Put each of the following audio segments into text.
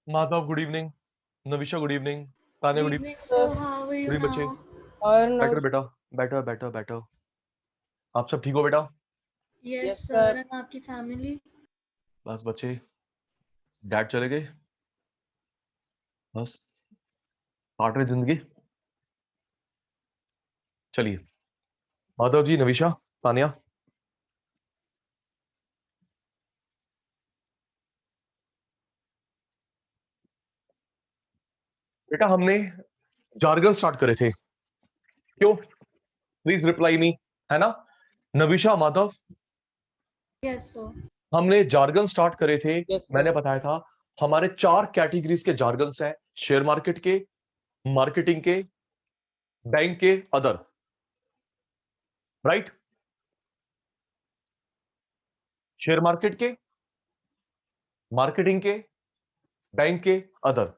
Madhav good evening. Navisha good evening. Good Tanya good evening, evening. sir. How are you good evening बच्चे। now? और बैठो नमस्कार। बेटा। बैठो बैठो बैठो। आप सब ठीक हो बेटा? Yes, yes sir. Sir. And आपकी family? बस बच्चे, डैड चले गए, बस काट रहे जिंदगी। चलिए, माधव जी, नविशा, तान्या, बेटा हमने जार्गन स्टार्ट करे थे, क्यों? प्लीज रिप्लाई मी, है ना? नविशा, माधव, Yes, sir. हमने जार्गन स्टार्ट करे थे। यस मैंने सर। बताया था हमारे 4 कैटेगरीज के जार्गन्स हैं: शेयर मार्केट के, मार्केटिंग के, बैंक के, अदर। राइट? शेयर मार्केट के, मार्केटिंग के, बैंक के, अदर।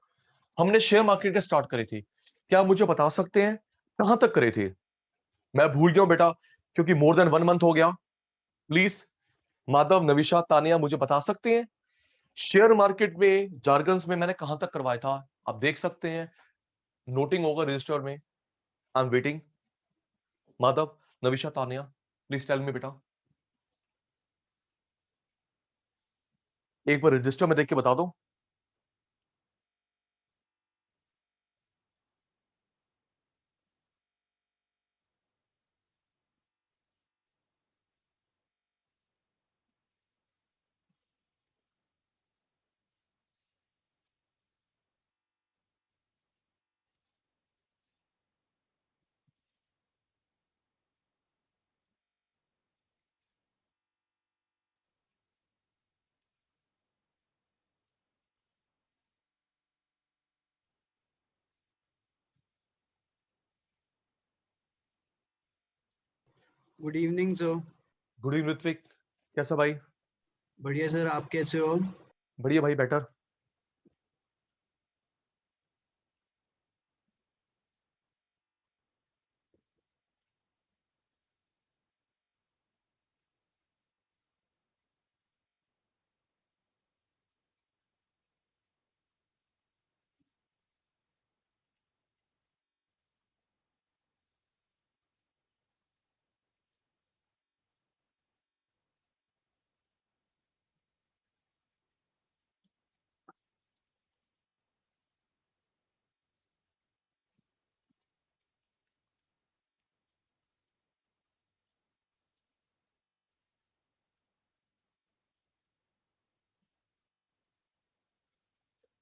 हमने शेयर मार्केट के स्टार्ट करे थे। क्या आप मुझे बता सकते हैं कहां तक करे थे? मैं भूल गया हूं बेटा, क्योंकि मोर देन 1 मंथ हो गया। प्लीज माधव, नविशा, तानिया, मुझे बता सकते हैं शेयर मार्केट में जार्गन्स में मैंने कहां तक करवाया था? आप देख सकते हैं, नोटिंग होगा रजिस्टर में। I am waiting. Madhav, Navisha, Tania, please tell me बेटा। एक बार रजिस्टर में देख के बता दो। Good evening sir. Good evening Ritvik, कैसा भाई? बढ़िया सर, आप कैसे हो? बढ़िया भाई, बेटर।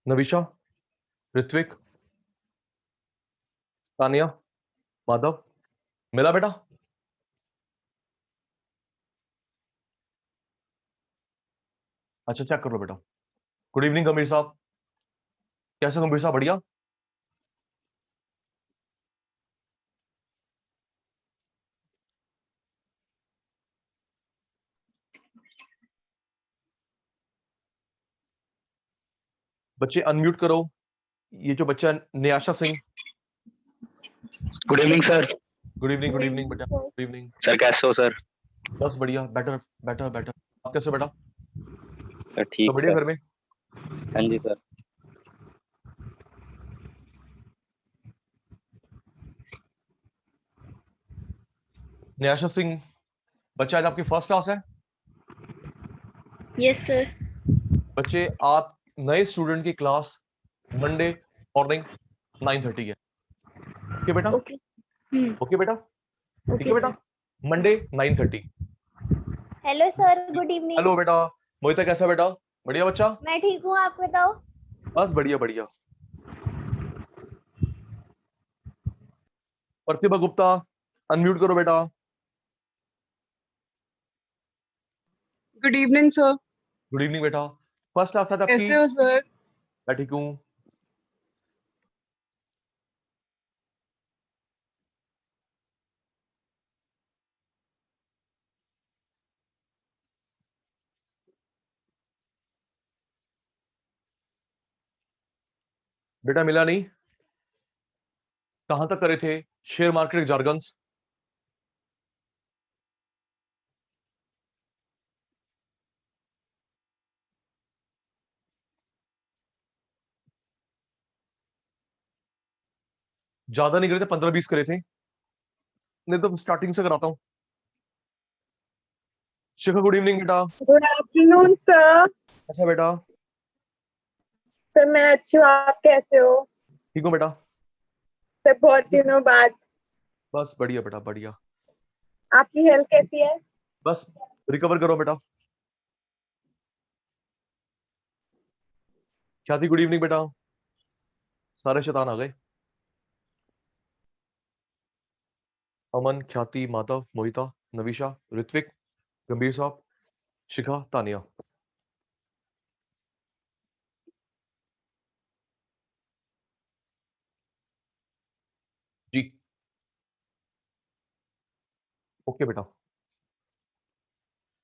नविशा, ऋत्विक, तानिया, माधव, मिला बेटा? अच्छा, चेक कर लो बेटा। गुड इवनिंग गंभीर साहब, कैसे गंभीर साहब? बढ़िया। बच्चे अनम्यूट करो। ये जो बच्चा Nyasha Singh. Good evening sir. Good evening, good Good evening evening, बेटा, sir. Good evening. सर कैसे हो सर? बस बढ़िया, बेटर बेटर बेटर। आप कैसे हो बेटा? सर तो ठीक बढ़िया सर। घर में? हाँ जी सर। न्याशा सिंह, बच्चा आज आपकी फर्स्ट क्लास है। Yes sir. बच्चे, आप नए स्टूडेंट की क्लास मंडे मॉर्निंग 9:30 है। ओके बेटा? ओके। ओके बेटा? ठीक है ओके बेटा? Sir. Monday 9:30। Hello sir, good evening. Hello बेटा। मोहिता, कैसा बेटा? बढ़िया बच्चा? मैं ठीक हूँ, आप बताओ। बस बढ़िया बढ़िया। प्रतिभा गुप्ता, अनम्यूट करो बेटा। Good evening sir. Good evening बेटा। फर्स्ट क्लास है आपकी? कैसे हो सर? मैं ठीक हूँ। बेटा मिला नहीं? कहां तक करे थे शेयर मार्केट जार्गन्स? ज्यादा नहीं करे थे, 15-20 करे थे, नहीं तो स्टार्टिंग से कराता हूँ। शिखा गुड इवनिंग बेटा। Good afternoon sir. अच्छा बेटा, सर मैं अच्छी हूँ, आप कैसे हो? ठीक हूँ बेटा, सर बहुत दिनों बाद। बस बढ़िया बेटा बढ़िया, आपकी हेल्थ कैसी है? बस रिकवर करो बेटा। ख्याति गुड इवनिंग बेटा। सारे शैतान आ गए। अमन, ख्याति, माधव, मोहिता, नविशा, ऋत्विक, गंभीर साहब, शिखा, तानिया। जी ओके बेटा।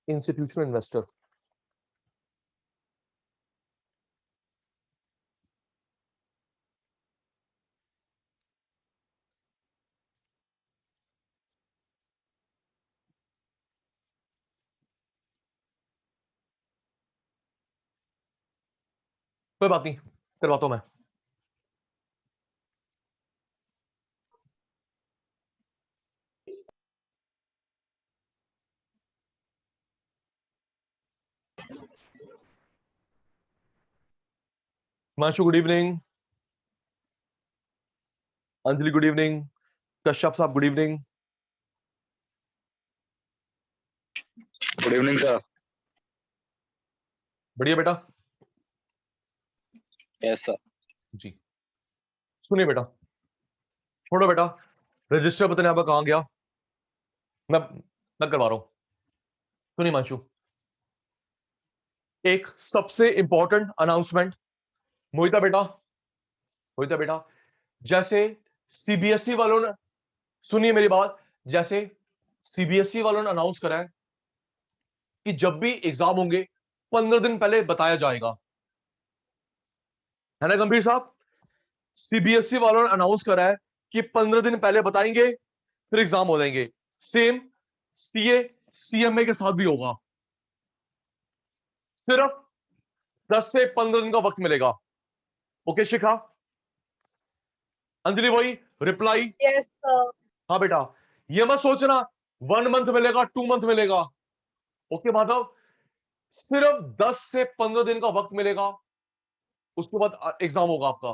इंस्टीट्यूशनल इन्वेस्टर, कोई बात नहीं, करवाता हूं मैं। Himanshu good evening, Anjali good evening, Kashyap साहब good evening. Good evening sir. बढ़िया बेटा। Yes sir. जी सुनिए बेटा, छोड़ो बेटा, रजिस्टर पता नहीं आपका कहां गया, मैं करवा रहा हूं। सुनिए हिमांशु, एक सबसे इंपॉर्टेंट अनाउंसमेंट। मोहिता बेटा, मोहिता बेटा, जैसे सीबीएसई वालों ने, सुनिए मेरी बात, जैसे सीबीएसई वालों ने अनाउंस करा है कि जब भी एग्जाम होंगे 15 दिन पहले बताया जाएगा, है ना गंभीर साहब? सीबीएसई वालों ने अनाउंस करा है कि 15 दिन पहले बताएंगे, फिर एग्जाम हो जाएंगे। सेम सीए सीएमए के साथ भी होगा, सिर्फ 10 से 15 दिन का वक्त मिलेगा। ओके शिखा, अंजलि भाई रिप्लाई। Yes sir. हाँ बेटा, ये मत सोचना 1 मंथ मिलेगा 2 मंथ मिलेगा। ओके माधव, सिर्फ 10 से 15 दिन का वक्त मिलेगा, उसके बाद एग्जाम होगा आपका।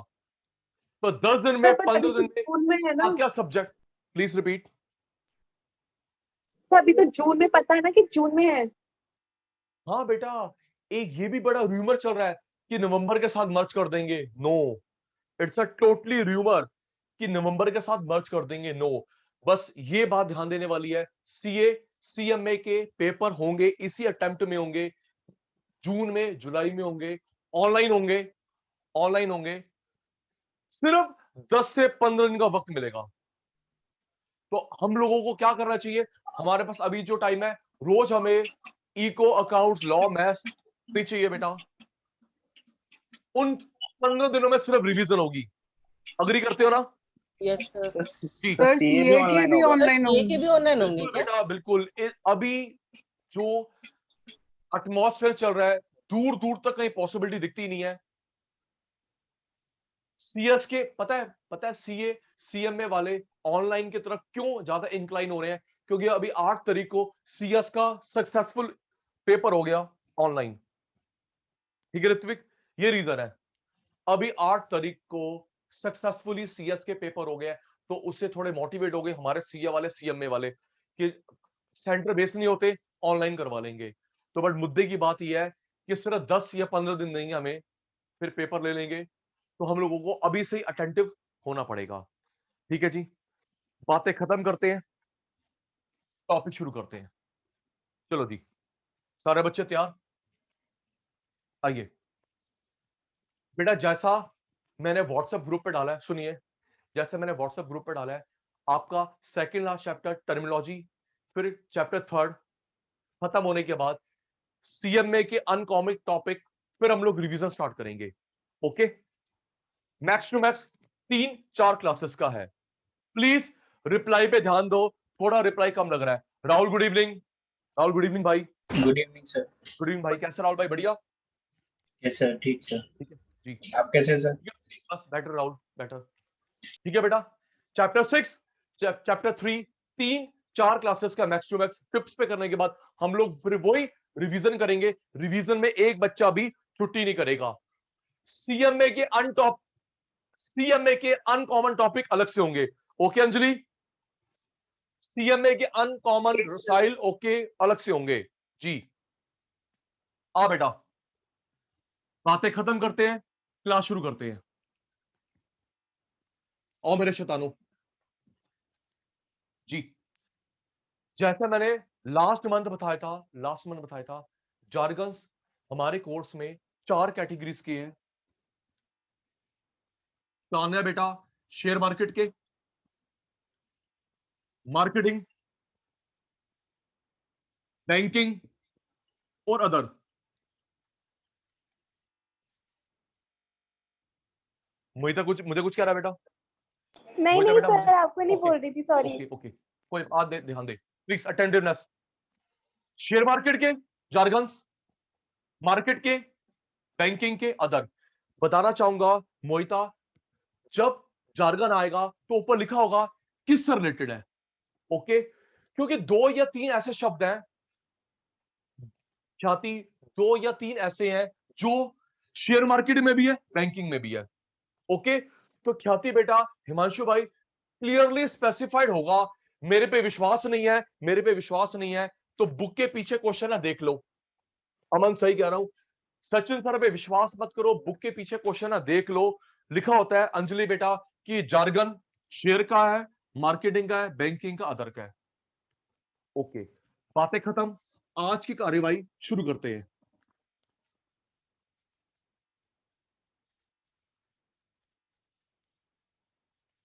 तो 10 दिन में सर पर अभी 15 तो दिन में जून में है ना। क्या सब्जेक्ट, प्लीज रिपीट। सर अभी तो जून में, पता है ना कि जून में है। हाँ बेटा, एक ये भी बड़ा रूमर चल रहा है कि नवंबर के साथ मर्ज कर देंगे। No, it's a totally rumour कि नवंबर के साथ मर्ज कर देंगे। नो, बस ये बात ध्यान देने वाली है, सीए सीएमए के पेपर होंगे इसी अटेम्प्ट में होंगे, जून में जुलाई में होंगे, ऑनलाइन होंगे, ऑनलाइन होंगे, सिर्फ 10 से 15 दिन का वक्त मिलेगा। तो हम लोगों को क्या करना चाहिए, हमारे पास अभी जो टाइम है, रोज हमें इको, अकाउंट्स, लॉ, मैथ्स भी चाहिए बेटा। उन 15 दिनों में सिर्फ रिवीजन होगी। अग्री करते हो ना? Yes sir. जी सर सीए सीए के ऑनलाइन भी होगा। ऑनलाइन सीए के होंगे। भी ऑनलाइन होंगे बिल्कुल क्या? बेटा बिल्कुल। अभी जो एटमॉस्फेयर चल रहा है, दूर दूर तक कहीं पॉसिबिलिटी दिखती नहीं है। सीएस के पता है सीए सीएमए वाले ऑनलाइन की तरफ क्यों ज्यादा इंक्लाइन हो रहे हैं? क्योंकि अभी 8 तारीख को सीएस का सक्सेसफुल पेपर हो गया ऑनलाइन। ठीक है ऋत्विक, ये रीजन है। अभी 8 तारीख को सक्सेसफुली सीएस के पेपर हो गए, तो उससे थोड़े मोटिवेट हो गए हमारे सीए वाले, सीएमए वाले, कि सेंटर बेस नहीं होते, ऑनलाइन करवा लेंगे। तो बट मुद्दे की बात यह है कि सिर्फ 10 या 15 दिन नहीं, हमें फिर पेपर ले लेंगे। तो हम लोगों को अभी से ही अटेंटिव होना पड़ेगा। ठीक है जी, बातें खत्म करते हैं, टॉपिक शुरू करते हैं। चलो जी, सारे बच्चे तैयार? आइए बेटा, जैसा मैंने व्हाट्सएप ग्रुप पे डाला है, सुनिए, जैसे मैंने व्हाट्सएप ग्रुप पे डाला है, आपका सेकंड लास्ट चैप्टर टर्मिनोलॉजी, फिर चैप्टर 3 खत्म होने के बाद सीएमए के अनकॉमन टॉपिक, फिर हम लोग रिवीजन स्टार्ट करेंगे। Okay, max to max 3-4 classes का है। प्लीज रिप्लाई पे ध्यान दो, थोड़ा रिप्लाई कम लग रहा है। Rahul good evening, Rahul good evening भाई। Good evening sir. Good evening भाई, कैसे राहुल भाई? बढ़िया, यस सर, ठीक सर। ठीक है जी, आप कैसे हैं सर? बस बेटर राहुल, बेटर। ठीक है बेटा, चैप्टर 6, चैप्टर 3, 3-4 क्लासेस का मैक्स टू मैक्स फिफ्थ पे करने के बाद हम लोग फिर वही रिवीजन करेंगे। रिवीजन में एक बच्चा भी छुट्टी नहीं करेगा। सीएमए के अनकॉमन टॉपिक अलग से होंगे। ओके अंजलि, सीएमए के अनकॉमन रसाइल ओके अलग से होंगे जी। आ बेटा, बातें खत्म करते हैं, क्लास शुरू करते हैं। और मेरे शैतानों जी, जैसा मैंने लास्ट मंथ बताया था, जार्गन्स हमारे कोर्स में 4 कैटेगरीज के हैं। तान्या बेटा, शेयर मार्केट के, मार्केटिंग, बैंकिंग और अदर। मुझे कुछ कह रहा है बेटा? नहीं बेटा नहीं बेटा सर, आपको नहीं ओके बोल रही थी, सॉरी। ओके ओके, कोई बात ध्यान दे प्लीज, अटेंटिवनेस। शेयर मार्केट के जार्गन्स, मार्केट के, बैंकिंग के, अदर। बताना चाहूंगा मोहिता, जब जार्गन आएगा तो ऊपर लिखा होगा किससे रिलेटेड है। ओके, क्योंकि 2 या 3 ऐसे शब्द हैं ख्याति, 2 या 3 ऐसे हैं जो शेयर मार्केट में भी है, बैंकिंग में भी है। ओके, तो ख्याति बेटा, हिमांशु भाई क्लियरली स्पेसिफाइड होगा। मेरे पे विश्वास नहीं है तो बुक के पीछे क्वेश्चन है, देख लो। अमन सही कह रहा हूं, सचिन सर पे विश्वास मत करो, बुक के पीछे क्वेश्चन है, देख लो। लिखा होता है अंजलि बेटा कि जार्गन शेयर का है, मार्केटिंग का है, बैंकिंग का, अदर का है। ओके, बातें खत्म, आज की कार्यवाही शुरू करते हैं।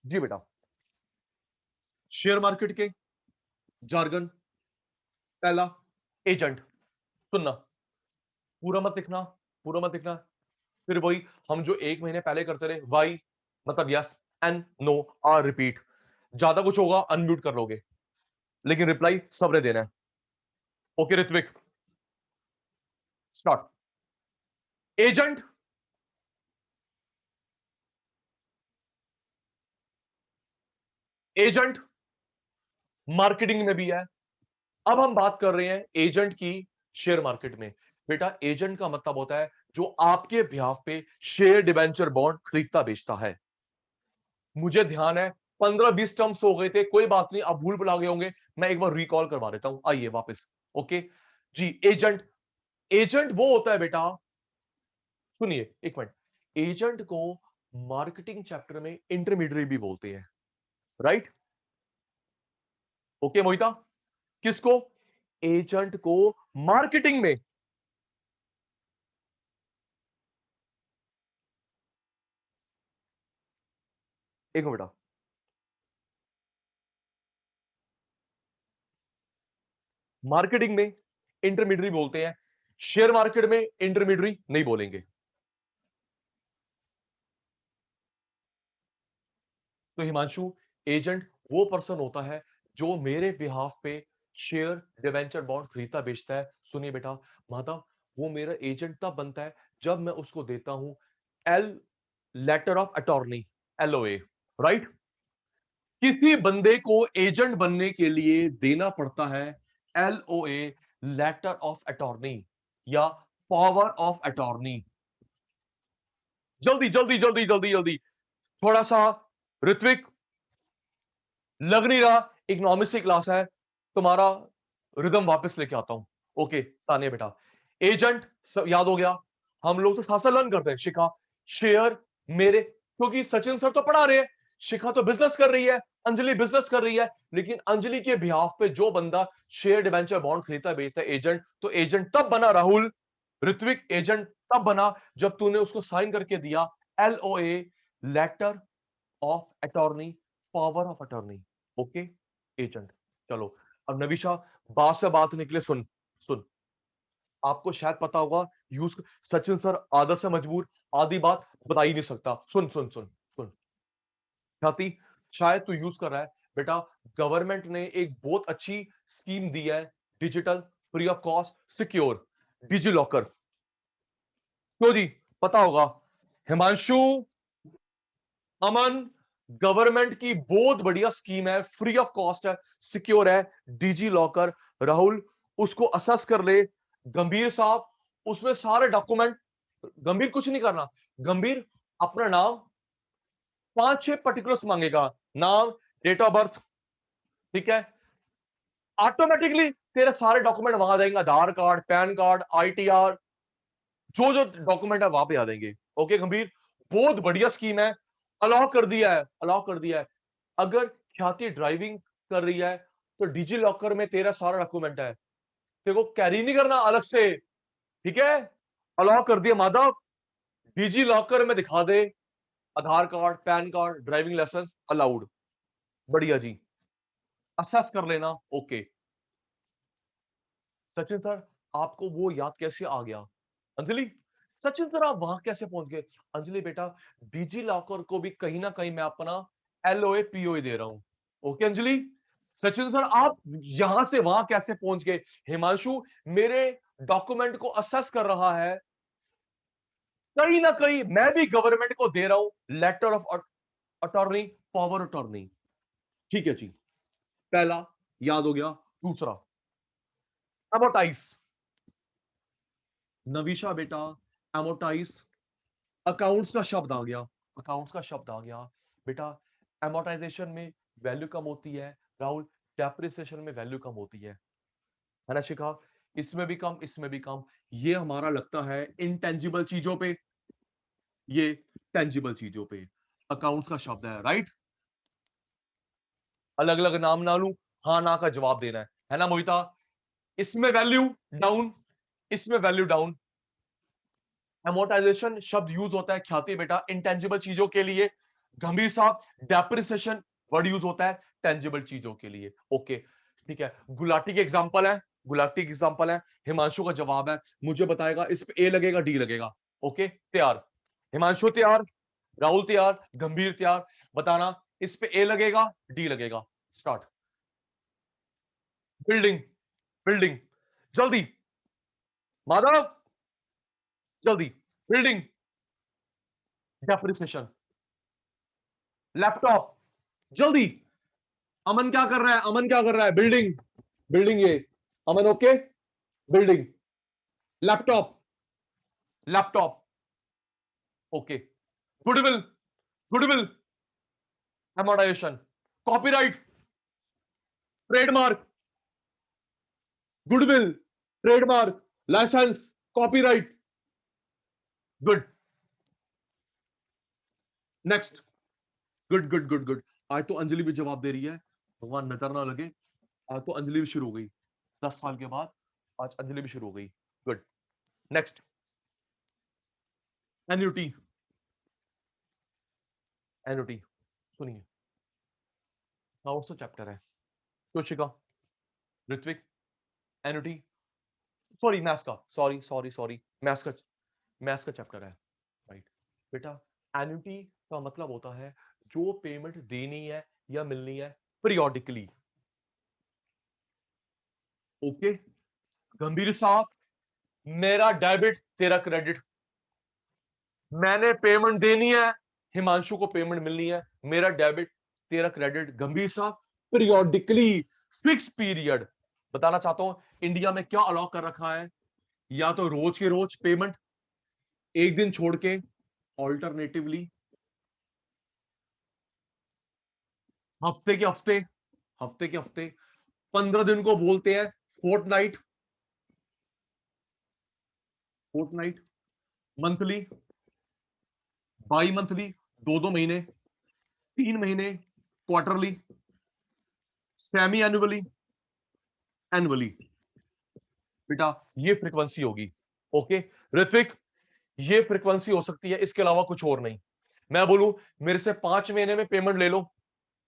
जी बेटा, शेयर मार्केट के जार्गन, पहला एजेंट। सुनना, पूरा मत लिखना। फिर वही हम जो 1 महीने पहले करते रहे, वाई मतलब yes, N no, R repeat. ज्यादा कुछ होगा अनम्यूट कर लोगे, लेकिन रिप्लाई सबने देना है। Okay Ritwik, start. Agent, agent marketing में भी है। अब हम बात कर रहे हैं एजेंट की शेयर मार्केट में। बेटा, एजेंट का मतलब होता है जो आपके बिहाफ पे शेयर डिबेंचर बॉन्ड खरीदता बेचता है। मुझे ध्यान है 15-20 टर्म्स हो गए थे, कोई बात नहीं, आप भूल भुला गए होंगे, मैं एक बार रिकॉल करवा देता हूं। आइए वापस। ओके जी, एजेंट, एजेंट वो होता है बेटा, सुनिए एक मिनट, एजेंट को मार्केटिंग चैप्टर में इंटरमीडिएट भी बोलते हैं, राइट? ओके मोहिता, किसको? एजेंट को मार्केटिंग में। एक मिनट बेटा, मार्केटिंग में इंटरमीडिएट बोलते हैं, शेयर मार्केट में इंटरमीडिएट नहीं बोलेंगे। तो हिमांशु, एजेंट वो पर्सन होता है जो मेरे बिहाफ पे शेयर डिवेंचर बॉन्ड खरीदता बेचता है। सुनिए बेटा माधव, वो मेरा एजेंट तब बनता है जब मैं उसको देता हूं L letter of attorney, LOA, right? किसी बंदे को एजेंट बनने के लिए देना पड़ता है एलओए, लेटर ऑफ अटॉर्नी या पावर ऑफ अटॉर्नी। जल्दी जल्दी जल्दी जल्दी जल्दी, थोड़ा सा ऋत्विक, लग नहीं रहा इकोनॉमिक्स की क्लास है, तुम्हारा रिदम वापस लेके आता हूं। ओके तानिया बेटा, एजेंट सब याद हो गया। हम लोग तो साथ साथ लर्न करते हैं। शिखा, शेयर मेरे, क्योंकि सचिन सर तो पढ़ा रहे हैं, शिखा तो बिजनेस कर रही है, अंजलि बिजनेस कर रही है, लेकिन अंजलि के बिहाफ पे जो बंदा शेयर डिवेंचर बॉन्ड खरीदता बेचता है, एजेंट, तो एजेंट तब बना राहुल, ऋत्विक, एजेंट तब बना जब तूने उसको साइन करके दिया LOA, letter of attorney, power of attorney. Okay agent. चलो अब नविशा, बात से बात निकले, सुन सुन, आपको शायद पता होगा यूज, सचिन सर आदत से मजबूर, आधी बात बता ही नहीं सकता। सुन सुन सुन सुन ख्याति, शायद तू यूज कर रहा है बेटा, गवर्नमेंट ने एक बहुत अच्छी स्कीम दी है, digital free of cost secure DigiLocker. तो जी पता होगा, हिमांशु, अमन, गवर्नमेंट की बहुत बढ़िया स्कीम है, फ्री ऑफ कॉस्ट है, सिक्योर है, डिजी लॉकर। राहुल उसको असेस कर ले। गंभीर साहब उसमें सारे डॉक्यूमेंट, गंभीर कुछ नहीं करना, गंभीर अपना नाम 5-6 पर्टिकुलर्स मांगेगा, नाम, डेट ऑफ बर्थ, ठीक है। ऑटोमेटिकली तेरे सारे डॉक्यूमेंट वहां आ जाएंगे, आधार कार्ड, पैन कार्ड, ITR, जो जो डॉक्यूमेंट है वहां पे आ जाएंगे। ओके गंभीर, बहुत बढ़िया स्कीम है, अलाउ कर दिया है, अलाउ कर दिया है। अगर ख्याति ड्राइविंग कर रही है तो डिजी लॉकर में तेरा सारा डॉक्यूमेंट है, तेरे को कैरी नहीं करना अलग से, ठीक है। अलाउ कर दिया माधव, डिजी लॉकर में दिखा दे, Aadhaar card, PAN card, driving licence allowed. बढ़िया जी, असेस कर लेना। ओके सचिन सर, आपको वो याद कैसे आ गया? अंजलि, सचिन सर आप वहां कैसे पहुंच गए? अंजलि बेटा, डिजी लॉकर को भी कहीं ना कहीं मैं अपना LOA POA दे रहा हूं। ओके अंजलि। सचिन सर आप यहां से वहां कैसे पहुंच गए? हिमांशु मेरे डॉक्यूमेंट को असेस कर रहा है, कहीं ना कहीं मैं भी गवर्नमेंट को दे रहा हूं letter of attorney, power attorney. ठीक है जी, पहला याद हो गया। दूसरा एमोटाइज। नवीशा बेटा, एमोटाइज अकाउंट्स का शब्द आ गया, अकाउंट्स का शब्द आ गया बेटा। एमोटाइजेशन में वैल्यू कम होती है, राहुल डेप्रिसिएशन में वैल्यू कम होती है ना शिखा? इसमें भी कम, इसमें भी कम। ये हमारा लगता है इनटेंजिबल चीजों पे, ये टेंजिबल चीजों पे अकाउंट्स का शब्द है, राइट। अलग अलग नाम ना लूं, हाँ ना का जवाब देना है ना मोहिता? इसमें वैल्यू डाउन, इसमें वैल्यू डाउन। एमोटाइजेशन शब्द यूज होता है ख्याति बेटा इंटेंजिबल चीजों के लिए, गंभीर साहब डेप्रिसिएशन वर्ड यूज होता है टेंजिबल चीजों के लिए। ओके ठीक है, गुलाटी के एग्जांपल है, गुलाटी के एग्जांपल है। हिमांशु का जवाब है, मुझे बताएगा इस पे A लगेगा D लगेगा। ओके तैयार, हिमांशु तैयार, राहुल तैयार, गंभीर तैयार, बताना इस पे A लगेगा D लगेगा। स्टार्ट। बिल्डिंग, बिल्डिंग, जल्दी माधव, जल्दी। Building, depreciation. लैपटॉप, जल्दी। अमन क्या कर रहा है, अमन क्या कर रहा है? बिल्डिंग, बिल्डिंग ये Aman. Okay building, laptop, laptop. Okay goodwill, goodwill, amortisation, copyright, trademark, goodwill, trademark, licence, copyright. Good, next. Good good good good. आज तो अंजलि भी जवाब दे रही है, भगवान नजर ना लगे। आज तो अंजलि भी शुरू हो गई, 10 साल के बाद आज अंजलि भी शुरू हो गई। Good, next. एन्युटी, एन्युटी सुनिए, कौन सा चैप्टर है? कोशिका, ऋत्विक, एन्युटी, सॉरी मैथ्स का, सॉरी सॉरी सॉरी, मैथ्स का, मैथ्स का चैप्टर है, राइट। बेटा एन्युटी का मतलब होता है जो पेमेंट देनी है या मिलनी है पीरियोडिकली। ओके गंभीर साहब, मेरा डेबिट तेरा क्रेडिट, मैंने पेमेंट देनी है, हिमांशु को पेमेंट मिलनी है, मेरा डेबिट तेरा क्रेडिट। गंभीर साहब पीरियोडिकली, फिक्स पीरियड। बताना चाहता हूं इंडिया में क्या अलाउ कर रखा है, या तो रोज के रोज पेमेंट, एक दिन छोड़ के, ऑल्टरनेटिवली हफ्ते के हफ्ते, हफ्ते के हफ्ते, 15 दिन को बोलते हैं fortnight, fortnight, monthly, bi monthly, 2-2 महीने, 3 महीने, क्वार्टरली, सेमी एनुअली, एनुअली। बेटा ये फ्रीक्वेंसी होगी। ओके ऋत्विक, ये फ्रीक्वेंसी हो सकती है, इसके अलावा कुछ और नहीं। मैं बोलूं मेरे से 5 महीने में पेमेंट ले लो,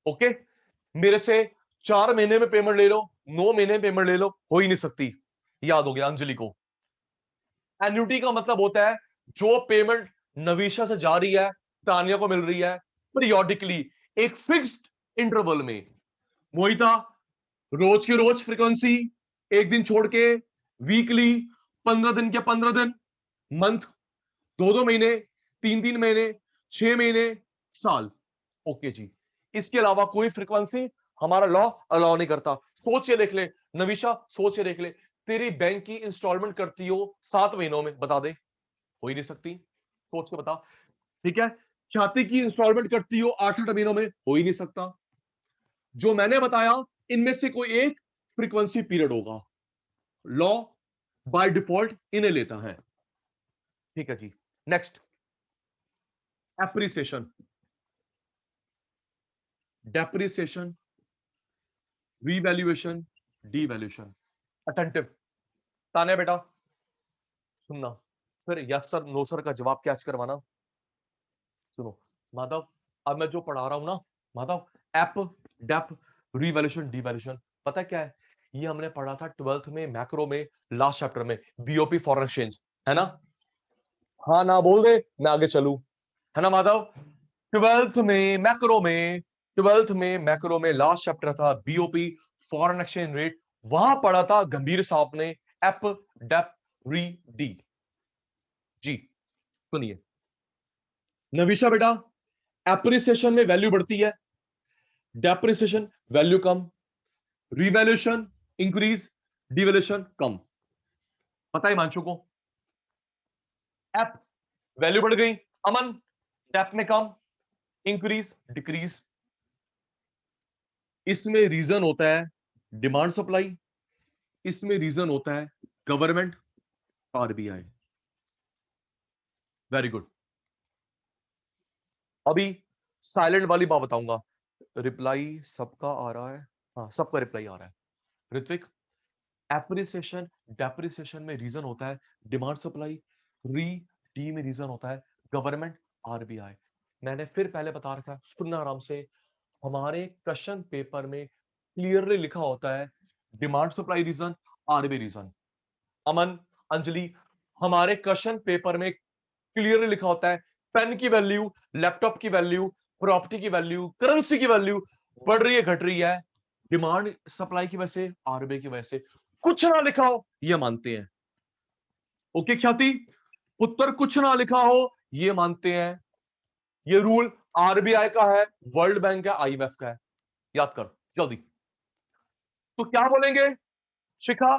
ओके, मेरे से 4 महीने में पेमेंट ले लो, 9 महीने में पेमेंट ले लो, हो ही नहीं सकती। याद हो गया अंजलि को। एन्युटी का मतलब होता है जो पेमेंट नवीशा से जा रही है, तानिया को मिल रही है पीरियोडिकली, एक फिक्स्ड इंटरवल में। मोहिता रोज की रोज फ्रीक्वेंसी, एक दिन छोड़ के, वीकली, 15 दिन के 15 दिन, मंथ, 2-2 महीने, 3-3 महीने, 6 महीने, साल। ओके जी, इसके अलावा कोई फ्रीक्वेंसी हमारा लॉ अलाउ नहीं करता। सोच के देख ले नविशा, सोच के देख ले, तेरी बैंक की इंस्टॉलमेंट करती हो 7 महीनों में, बता दे, हो ही नहीं सकती, सोच के बता। ठीक है, ख्याति की इंस्टॉलमेंट करती हो 8-8 महीनों में, हो ही नहीं सकता। जो मैंने बताया इनमें से कोई एक फ्रीक्वेंसी पीरियड होगा, लॉ बाय डिफॉल्ट इन्हें लेता है। ठीक है जी, next appreciation, depreciation, revaluation, devaluation. Attentive ताने बेटा सुनना, फिर यस सर नो सर का जवाब कैच करवाना। सुनो माधव, अब मैं जो पढ़ा रहा हूं ना Madhav, app, dep, revaluation, devaluation, पता क्या है? ये हमने पढ़ा था 12th में मैक्रो में, लास्ट चैप्टर में, बीओपी फॉरेन एक्सचेंज, है ना? हाँ ना बोल दे, मैं आगे चलूं, है ना माधव? 12th में मैक्रो में, 12th में मैक्रो में लास्ट चैप्टर था बीओपी फॉरेन एक्सचेंज रेट, वहां पढ़ा था गंभीर साहब ने एप, डेप, री, डी। जी सुनिए नविशा बेटा, एप्रिसिएशन में वैल्यू बढ़ती है, डेप्रिसिएशन वैल्यू कम, रिवैल्यूएशन इंक्रीज, डिवैल्यूएशन कम। पता है मांशु को? एप वैल्यू बढ़ गई, अमन डेप में कम, इंक्रीज डिक्रीज। इसमें रीजन होता है डिमांड सप्लाई, इसमें रीजन होता है गवर्नमेंट, आरबीआई। Very good. अभी साइलेंट वाली बात बताऊंगा, रिप्लाई सबका आ रहा है? हाँ सबका रिप्लाई आ रहा है। ऋत्विक, एप्रिसिएशन डेप्रिसिएशन में रीजन होता है डिमांड सप्लाई, री डी में रीजन होता है गवर्नमेंट, आरबीआई। मैंने फिर पहले बता रखा है, सुनना आराम से, हमारे क्वेश्चन पेपर में क्लियरली लिखा होता है demand supply reason, RB reason. Aman, Anjali, हमारे क्वेश्चन पेपर में क्लियरली लिखा होता है पेन की वैल्यू, लैपटॉप की वैल्यू, प्रॉपर्टी की वैल्यू, करेंसी की वैल्यू बढ़ रही है घट रही है डिमांड सप्लाई की वजह से, आरबीआई की वजह से। कुछ ना लिखा हो ये मानते हैं। ओके ख्याति, उत्तर कुछ ना लिखा हो ये मानते हैं। ये रूल आरबीआई का है, वर्ल्ड बैंक का, आईएमएफ का है, याद कर जल्दी। तो क्या बोलेंगे शिखा?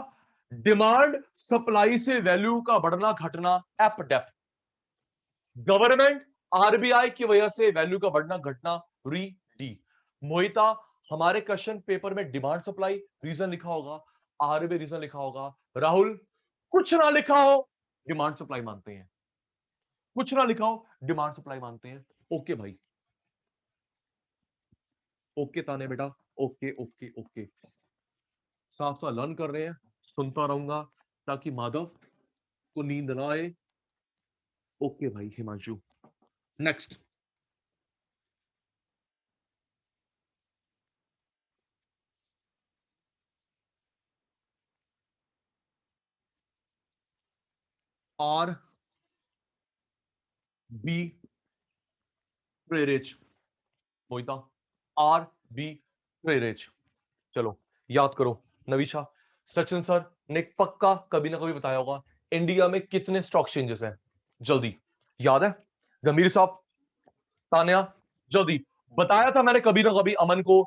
डिमांड सप्लाई से वैल्यू का बढ़ना घटना एप डेप, गवर्नमेंट आरबीआई की वजह से वैल्यू का बढ़ना घटना री डी। मोहिता, हमारे क्वेश्चन पेपर में डिमांड सप्लाई रीजन लिखा होगा, आरबीआई रीजन लिखा होगा। राहुल, कुछ ना लिखा हो डिमांड सप्लाई मानते हैं, कुछ ना लिखा हो डिमांड सप्लाई मानते हैं। ओके भाई, ओके ताने बेटा, ओके ओके ओके, साफ साफ लर्न कर रहे हैं, सुनता रहूंगा ताकि माधव को नींद ना आए। ओके भाई हिमांशु, नेक्स्ट आर बी प्रेरेज। मोहिता, आर बी प्रेरेज, चलो याद करो। नविशा, सचिन सर ने पक्का कभी ना कभी बताया होगा इंडिया में कितने स्टॉक एक्सचेंजेस हैं, जल्दी याद है? गंभीर साहब, तान्या, जल्दी बताया था मैंने कभी ना कभी अमन को,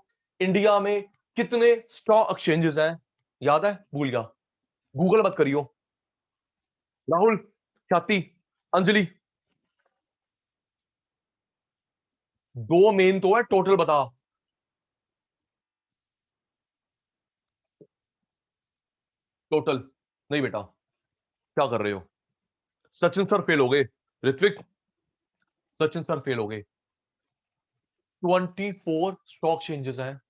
इंडिया में कितने स्टॉक एक्सचेंजेस हैं, याद है? भूल गया, गूगल मत करियो। राहुल, ख्याति, अंजलि, दो मेन तो है, टोटल बता। टोटल नहीं बेटा, क्या कर रहे हो? सचिन सर फेल हो गए, ऋत्विक सचिन सर फेल हो गए। 24 स्टॉक चेंजेस हैं,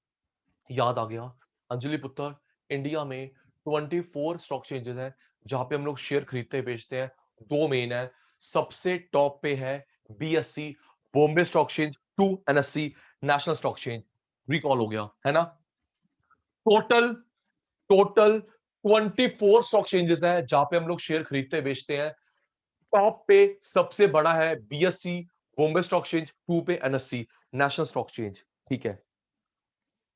याद आ गया। अंजलि पुत्र, इंडिया में 24 स्टॉक चेंजेस हैं जहां पे हम लोग शेयर खरीदते बेचते हैं। दो मेन है, सबसे टॉप पे है BSc Bombay stock exchange, 2 NSC national stock exchange. Recall हो गया है ना? टोटल टोटल 24 स्टॉक एक्सचेंजेस हैं जहां पे हम लोग शेयर खरीदते बेचते हैं। टॉप पे सबसे बड़ा है बीएससी बॉम्बे स्टॉक एक्सचेंज, 2 पे एनएससी नेशनल स्टॉक एक्सचेंज। ठीक है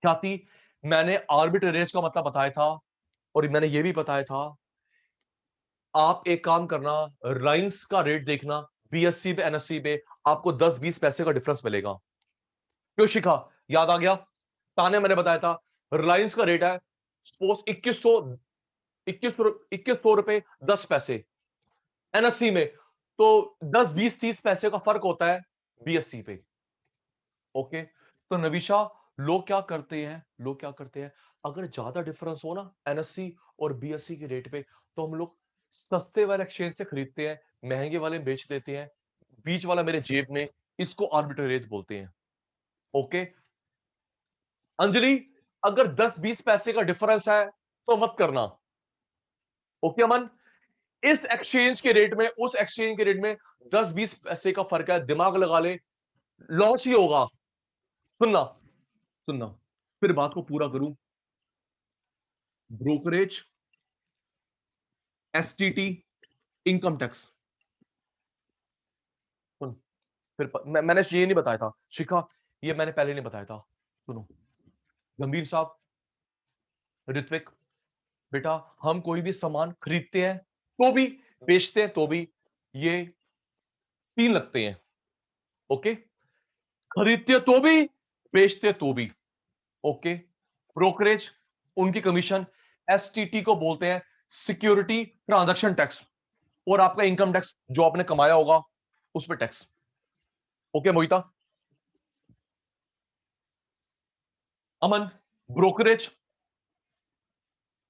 ख्याति, मैंने आर्बिट्रेज का मतलब बताया था और मैंने ये भी बताया था, आप एक काम करना, राइंस का रेट देखना, बीएससी पे एनएससी पे आपको 10-20 पैसे का डिफरेंस मिलेगा। क्यों शिखा, याद आ गया? ताने मैंने बताया था रिलायंस का रेट है सपोज 2100 रुपए 10 पैसे एनएससी में, तो 10 20 30 पैसे का फर्क होता है बीएससी पे। ओके, तो नविशा लोग क्या करते हैं, अगर ज्यादा डिफरेंस हो ना एनएससी और बीएससी के रेट पे, तो हम लोग सस्ते वाले एक्सचेंज से खरीदते हैं, महंगे वाले में बेच देते हैं, बीच वाला मेरे जेब में, इसको आर्बिट्रेज बोलते हैं। ओके अंजलि, अगर 10 20 पैसे का डिफरेंस है तो मत करना। ओके अमन, इस एक्सचेंज के रेट में उस एक्सचेंज के रेट में 10 20 पैसे का फर्क है, दिमाग लगा ले, लॉस ही होगा। सुनना सुनना, फिर बात को पूरा करूं। Brokerage, STT, income tax. सुन, मैंने ये नहीं बताया था शिखा, ये मैंने पहले नहीं बताया था। सुनो गंभीर साहब, ऋत्विक, बेटा हम कोई भी सामान खरीदते हैं तो भी, बेचते हैं तो भी, ये 3 लगते हैं। ओके, खरीदते तो भी, बेचते तो भी। ओके, ब्रोकरेज, उनकी कमीशन, एसटीटी को बोलते हैं सिक्योरिटी ट्रांजैक्शन टैक्स, और आपका इनकम टैक्स जो आपने कमाया होगा उस पर टैक्स। ओके मोहिता, अमन, ब्रोकरेज,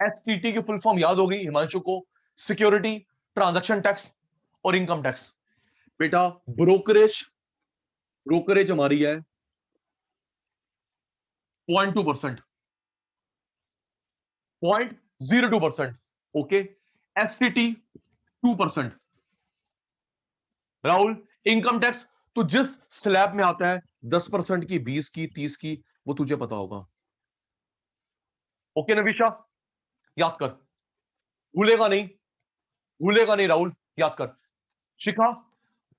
एसटीटी की फुल फॉर्म याद होगी हिमांशु को, सिक्योरिटी ट्रांजैक्शन टैक्स और इनकम टैक्स। बेटा ब्रोकरेज, ब्रोकरेज हमारी है 0.2%, 0.02%। Okay, STT 2%। Rahul, income tax तो जिस स्लैब में आता है 10% की, 20 की, 30 की, वो तुझे पता होगा। ओके नविशा, याद कर, भूलेगा नहीं, भूलेगा नहीं राहुल, याद कर। शिखा,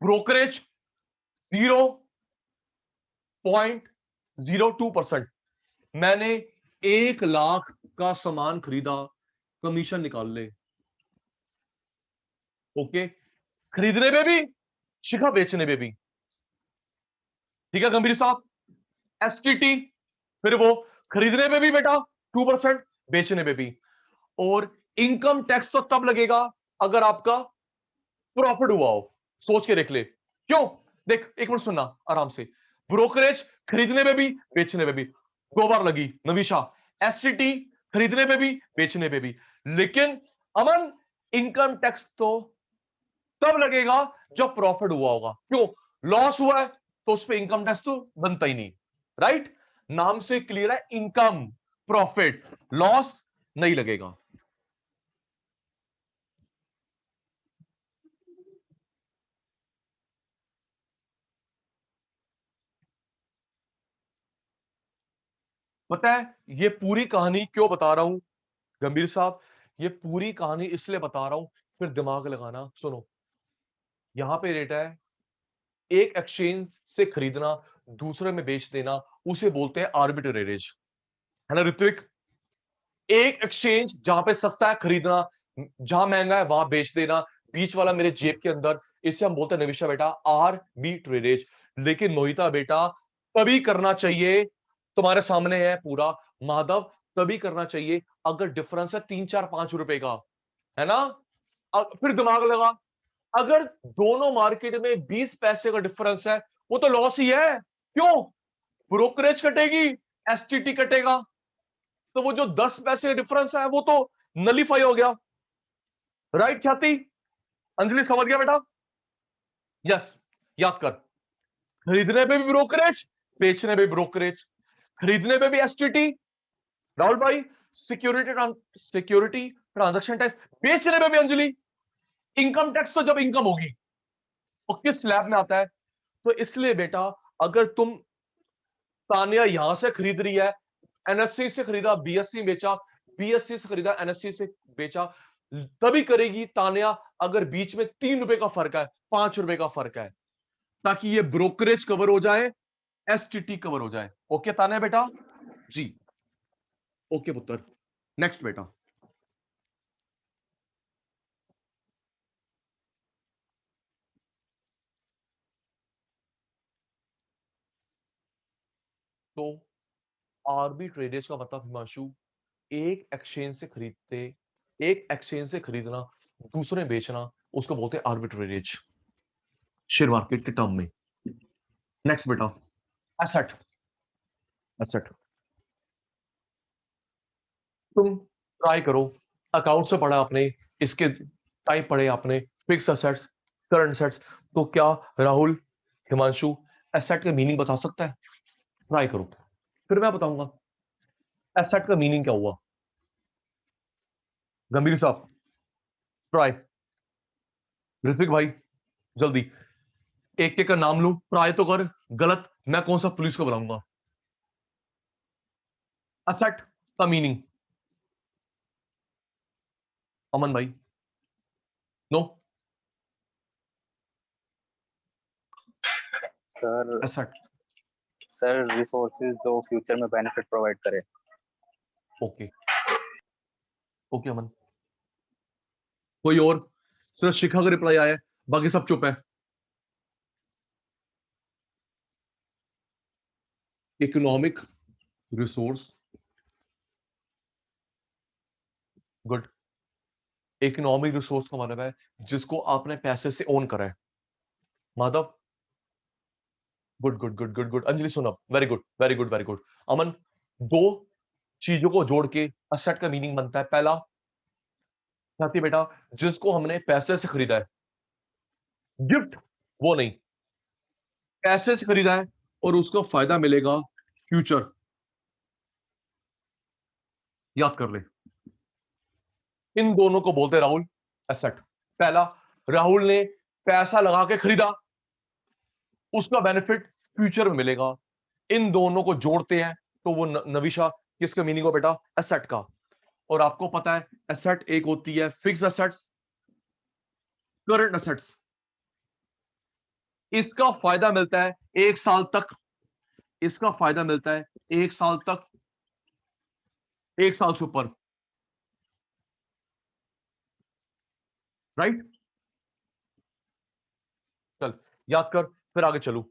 ब्रोकरेज 0.02%। मैंने 1 लाख का सामान खरीदा, कमीशन निकाल ले। ओके, खरीदने में भी, शिखा बेचने में भी। ठीक है गंभीर साहब, एसटीटी, फिर वो खरीदने में भी बेटा 2%, बेचने में भी। और इनकम टैक्स तो तब लगेगा अगर आपका प्रॉफिट हुआ हो। सोच के देख ले क्यों, देख एक मिनट सुनना आराम से। ब्रोकरेज खरीदने में भी, बेचने में भी, 2 बार लगी नविशा। एसटीटी खरीदने में भी, बेचने में भी। लेकिन अमन, इनकम टैक्स तो तब लगेगा जब प्रॉफिट हुआ होगा। क्यों, लॉस हुआ है तो उस पर इनकम टैक्स तो बनता ही नहीं। राइट, नाम से क्लियर है, इनकम, प्रॉफिट, लॉस नहीं लगेगा। पता है ये पूरी कहानी क्यों बता रहा हूं गंभीर साहब, ये पूरी कहानी इसलिए बता रहा हूं, फिर दिमाग लगाना। सुनो, यहां पे रेट है, एक एक्सचेंज से खरीदना, दूसरे में बेच देना, उसे बोलते हैं आर्बिट्रेज, है ना ऋत्विक? एक एक्सचेंज जहां पे सस्ता है खरीदना, जहां महंगा है वहां बेच देना, बीच वाला मेरे जेब के अंदर, इसे हम बोलते हैं नविशा बेटा आर्बिट्रेज। लेकिन मोहिता बेटा, तभी करना चाहिए, तुम्हारे सामने है पूरा माधव, तभी करना चाहिए अगर डिफरेंस है 3 4 5 रुपए का, है ना? फिर दिमाग लगा, अगर दोनों मार्केट में 20 पैसे का डिफरेंस है, वो तो लॉस ही है। क्यों, ब्रोकरेज कटेगी, एसटीटी कटेगा, तो वो जो 10 पैसे का डिफरेंस है वो तो नलीफाई हो गया। राइट ख्याति, अंजलि समझ गया बेटा? यस, याद कर, खरीदने पे भी ब्रोकरेज, बेचने पे भी ब्रोकरेज, खरीदने पे भी एसटीटी, राहुल भाई, सिक्योरिटी ट्रांजैक्शन टैक्स, बेचने पे भी अंजलि, इनकम टैक्स तो जब इनकम होगी, और किस स्लैब में आता है। तो इसलिए बेटा, अगर तुम, तानिया यहां से खरीद रही है, एनएससी से खरीदा, बीएससी बेचा, बीएससी से खरीदा, एनएससी से बेचा, तभी करेगी तानिया अगर बीच में 3 रुपए का फर्क है, 5 रुपए का फर्क है, ताकि ये ब्रोकरेज कवर हो जाए, एसटीटी कवर हो जाए। ओके तानिया बेटा जी, ओके पुत्र, नेक्स्ट बेटा। तो आर्बिट्रेज का मतलब हिमांशु एक एक्सचेंज से खरीदना दूसरे बेचना, उसको बोलते हैं आर्बिट्रेज शेयर मार्केट के टर्म में। नेक्स्ट बेटा, एसेट। एसेट तुम ट्राई करो, अकाउंट से पढ़ा आपने, इसके टाइप पढ़े आपने, फिक्स असेट्स, करंट असेट्स। तो क्या राहुल, हिमांशु एसेट का मीनिंग बता सकता है? ट्राई करो, फिर मैं बताऊंगा एसेट का मीनिंग क्या हुआ। गंभीर साहब ट्राई, ऋतिक भाई जल्दी, एक एक का नाम लूं, ट्राई तो कर, गलत मैं कौन सा पुलिस को बुलाऊंगा। एसेट का मीनिंग, अमन भाई, no. Sir asset, sir resources जो फ्यूचर में बेनिफिट प्रोवाइड करे। Okay okay Aman. कोई और? सिर्फ शिखा का रिप्लाई आया है, बाकी सब चुप है। Economic resource, good. Economic resource का मतलब है जिसको आपने पैसे से ओन करा है। Madhav, good good good good good. Anjali सुनब, very good very good very good. Aman, दो चीजों को जोड़ के असेट का मीनिंग बनता है। पहला साथी बेटा, जिसको हमने पैसे से खरीदा है, गिफ्ट वो नहीं, पैसे से खरीदा है और उसको फायदा मिलेगा फ्यूचर। याद कर ले, इन दोनों को बोलते हैं राहुल एसेट। पहला, राहुल ने पैसा लगा के खरीदा, उसका बेनिफिट फ्यूचर में मिलेगा। इन दोनों को जोड़ते हैं तो वो नविशा किसका मीनिंग हो बेटा? एसेट का। और आपको पता है एसेट एक होती है फिक्स एसेट्स, करंट एसेट्स। इसका फायदा मिलता है 1 साल तक, इसका फायदा मिलता है 1 साल तक, 1 साल से ऊपर, राइट? चल याद कर, फिर आगे चलू।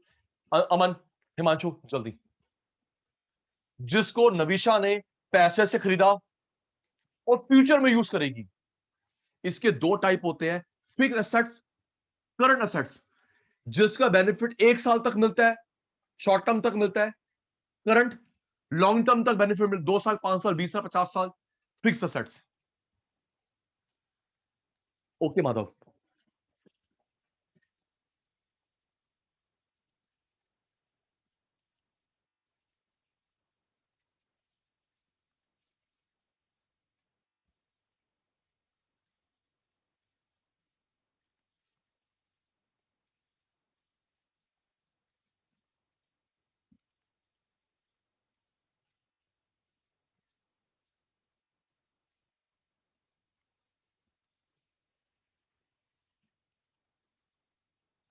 अमन, हिमांशु जल्दी। जिसको नविशा ने पैसे से खरीदा और फ्यूचर में यूज करेगी, इसके दो टाइप होते हैं, फिक्स एसेट्स, करंट एसेट्स। जिसका बेनिफिट 1 साल तक मिलता है, शॉर्ट टर्म तक मिलता है। करंट, लॉन्ग टर्म तक बेनिफिट मिलता है, 2 साल, 5 साल, 20 साल, 50 साल। Fix assets. Okay Madhav.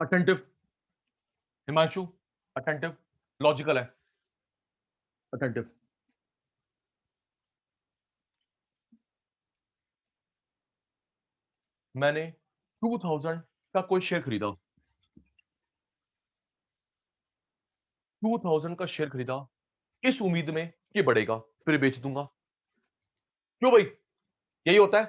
Attentive Himanshu, attentive, logical है, अटेंटिव। मैंने 2000 का कोई शेयर खरीदा, 2000 का शेयर खरीदा इस उम्मीद में कि बढ़ेगा, फिर बेच दूंगा। क्यों भाई? यही होता है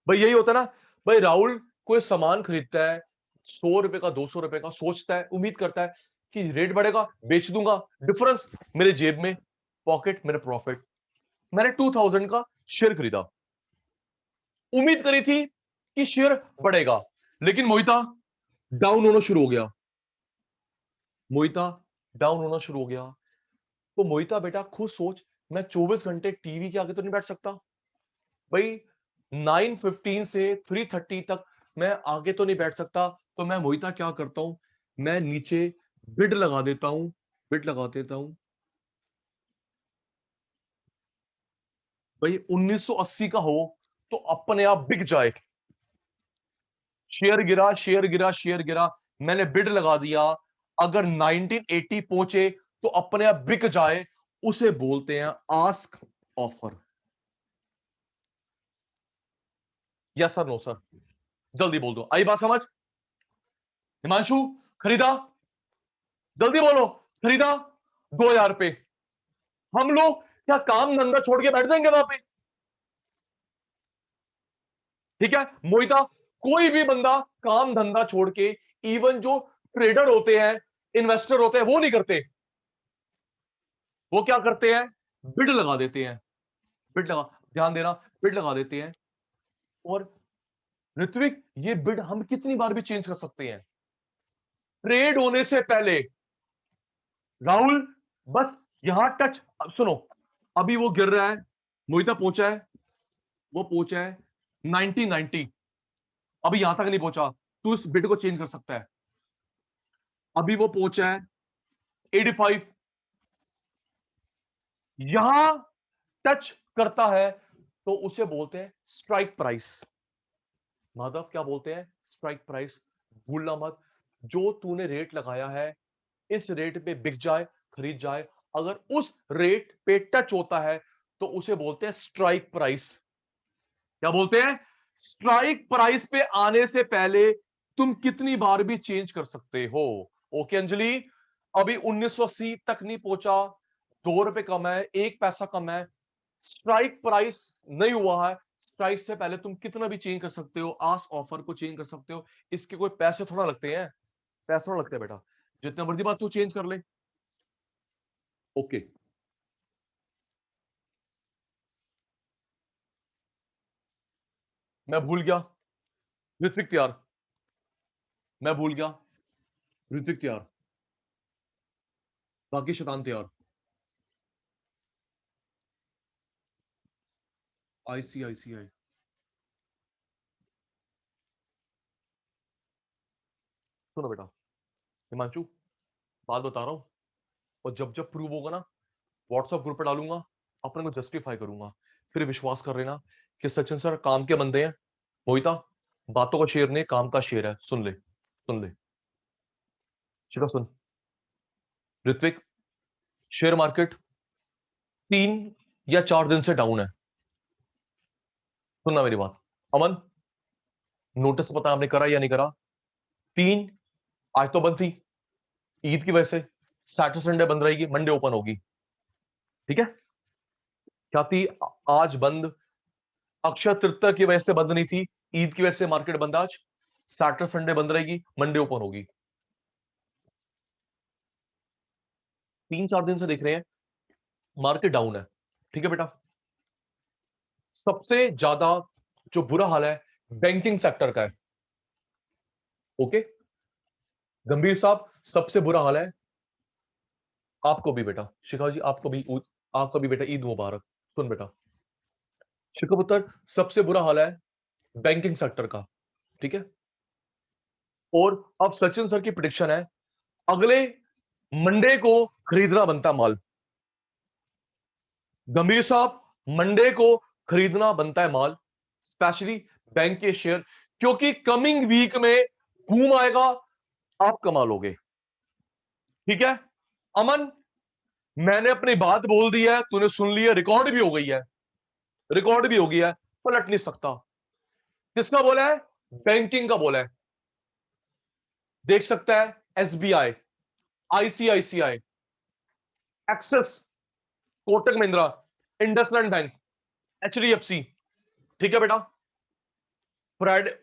भाई, यही होता है ना भाई। राहुल कोई सामान खरीदता है 100 रुपए का, 200 रुपए का, सोचता है, उम्मीद करता है कि रेट बढ़ेगा, बेच दूंगा, डिफरेंस मेरे जेब में, पॉकेट मेरे प्रॉफिट। मैंने 2000 का शेयर खरीदा, उम्मीद करी थी कि शेयर बढ़ेगा, लेकिन मोहिता डाउन होना शुरू हो गया। मोहिता डाउन होना शुरू हो गया। तो मोहिता बेटा खुद सोच, मैं 24 घंटे टीवी के आगे तो नहीं बैठ सकता भाई। 9:15 से 3:30 तक मैं आगे तो नहीं बैठ सकता। तो मैं मोहिता क्या करता हूं, मैं नीचे बिड लगा देता हूं, बिड लगा देता हूं भाई। 1980 का हो तो अपने आप बिक जाए। शेयर गिरा, शेयर गिरा, शेयर गिरा, मैंने बिड लगा दिया। अगर 1980 पहुंचे तो अपने आप बिक जाए, उसे बोलते हैं ask offer. Yes sir, no sir, जल्दी बोल दो। आई बात समझ? हिमांशु खरीदा, जल्दी बोलो, खरीदा? 2000 पे, हम लोग क्या काम धंधा छोड़ के बैठ जाएंगे वहां पे? ठीक है मोहिता, कोई भी बंदा काम धंधा छोड़ के, इवन जो ट्रेडर होते हैं, इन्वेस्टर होते हैं, वो नहीं करते। वो क्या करते हैं? बिड लगा देते हैं, बिड लगा, ध्यान देना, बिड लगा देते हैं। और ऋत्विक, ये बिड हम कितनी बार भी चेंज कर सकते हैं ट्रेड होने से पहले। राहुल, बस यहां टच, सुनो, अभी वो गिर रहा है, मोहिता पहुंचा है, वो पहुंचा है 1990, अभी यहां तक नहीं पहुंचा, तू इस बिड को चेंज कर सकता है। अभी वो पहुंचा है 85, यहां टच करता है तो उसे बोलते हैं स्ट्राइक प्राइस। माधव, क्या बोलते हैं? Strike price. भूलना मत, जो तूने रेट लगाया है इस रेट पे बिक जाए, खरीद जाए, अगर उस रेट पे टच होता है तो उसे बोलते हैं स्ट्राइक प्राइस। क्या बोलते हैं? स्ट्राइक प्राइस पे आने से पहले तुम कितनी बार भी चेंज कर सकते हो। ओके अंजलि, अभी 1980 तक नहीं पहुंचा, 2 रुपए कम है, 1 पैसा कम है, स्ट्राइक प्राइस नहीं हुआ है। स्ट्राइक से पहले तुम कितना भी चेंज कर सकते हो, आस्क ऑफर को चेंज कर सकते हो, इसके कोई पैसे थोड़ा लगते हैं, पैसे थोड़ा लगते हैं बेटा, जितने मर्जी बात तू चेंज कर ले। ओके, मैं भूल गया, ऋत्विक तैयार, मैं भूल गया, ऋत्विक तैयार, बाकी शैतान तैयार। आईसीआईसीआई, सुनो बेटा हिमांशु, बात बता रहा हूं, और जब जब प्रूव होगा ना व्हाट्सएप ग्रुप पर डालूंगा, अपने को जस्टिफाई करूंगा, फिर विश्वास कर लेना कि सचिन सर काम के बंदे हैं। मोहिता, बातों का शेर नहीं, काम का शेर है, सुन ले, सुन ले, शिवा सुन। ऋत्विक, शेयर मार्केट 3 या 4 दिन से डाउन है, सुनना मेरी बात। अमन, नोटिस पता आपने करा या नहीं करा? 3 आज तो बंद थी, ईद की वजह से, सैटरडे संडे बंद रहेगी, मंडे ओपन होगी, ठीक है? क्या थी आज बंद? अक्षय तृतीया की वजह से बंद नहीं थी, ईद की वजह से मार्केट बंद, आज सैटरडे संडे बंद रहेगी, मंडे ओपन होगी। 3-4 दिन से देख रहे हैं मार्केट डाउन है, ठीक है बेटा? सबसे ज्यादा जो बुरा हाल है बैंकिंग सेक्टर का है। ओके गंभीर साहब, सबसे बुरा हाल है, आपको भी बेटा, शिखा जी आपको भी बेटा ईद मुबारक। सुन बेटा शिखा पुत्र, सबसे बुरा हाल है बैंकिंग सेक्टर का, ठीक है? और अब सचिन सर की प्रेडिक्शन है, अगले मंडे को खरीदना बनता माल। गंभीर साहब, मंडे को खरीदना बनता है माल, स्पेशली बैंक के शेयर, क्योंकि कमिंग वीक में बूम आएगा, आप कमा लोगे, ठीक है? अमन, मैंने अपनी बात बोल दी है, तूने सुन लिया, रिकॉर्ड भी हो गई है, रिकॉर्ड भी हो गया है, पलट नहीं सकता। किसका बोला है? बैंकिंग का बोला है, देख सकता है SBI, ICICI, axis, Kotak Mahindra, IndusInd bank, HDFC, ठीक है बेटा? फ्राइडे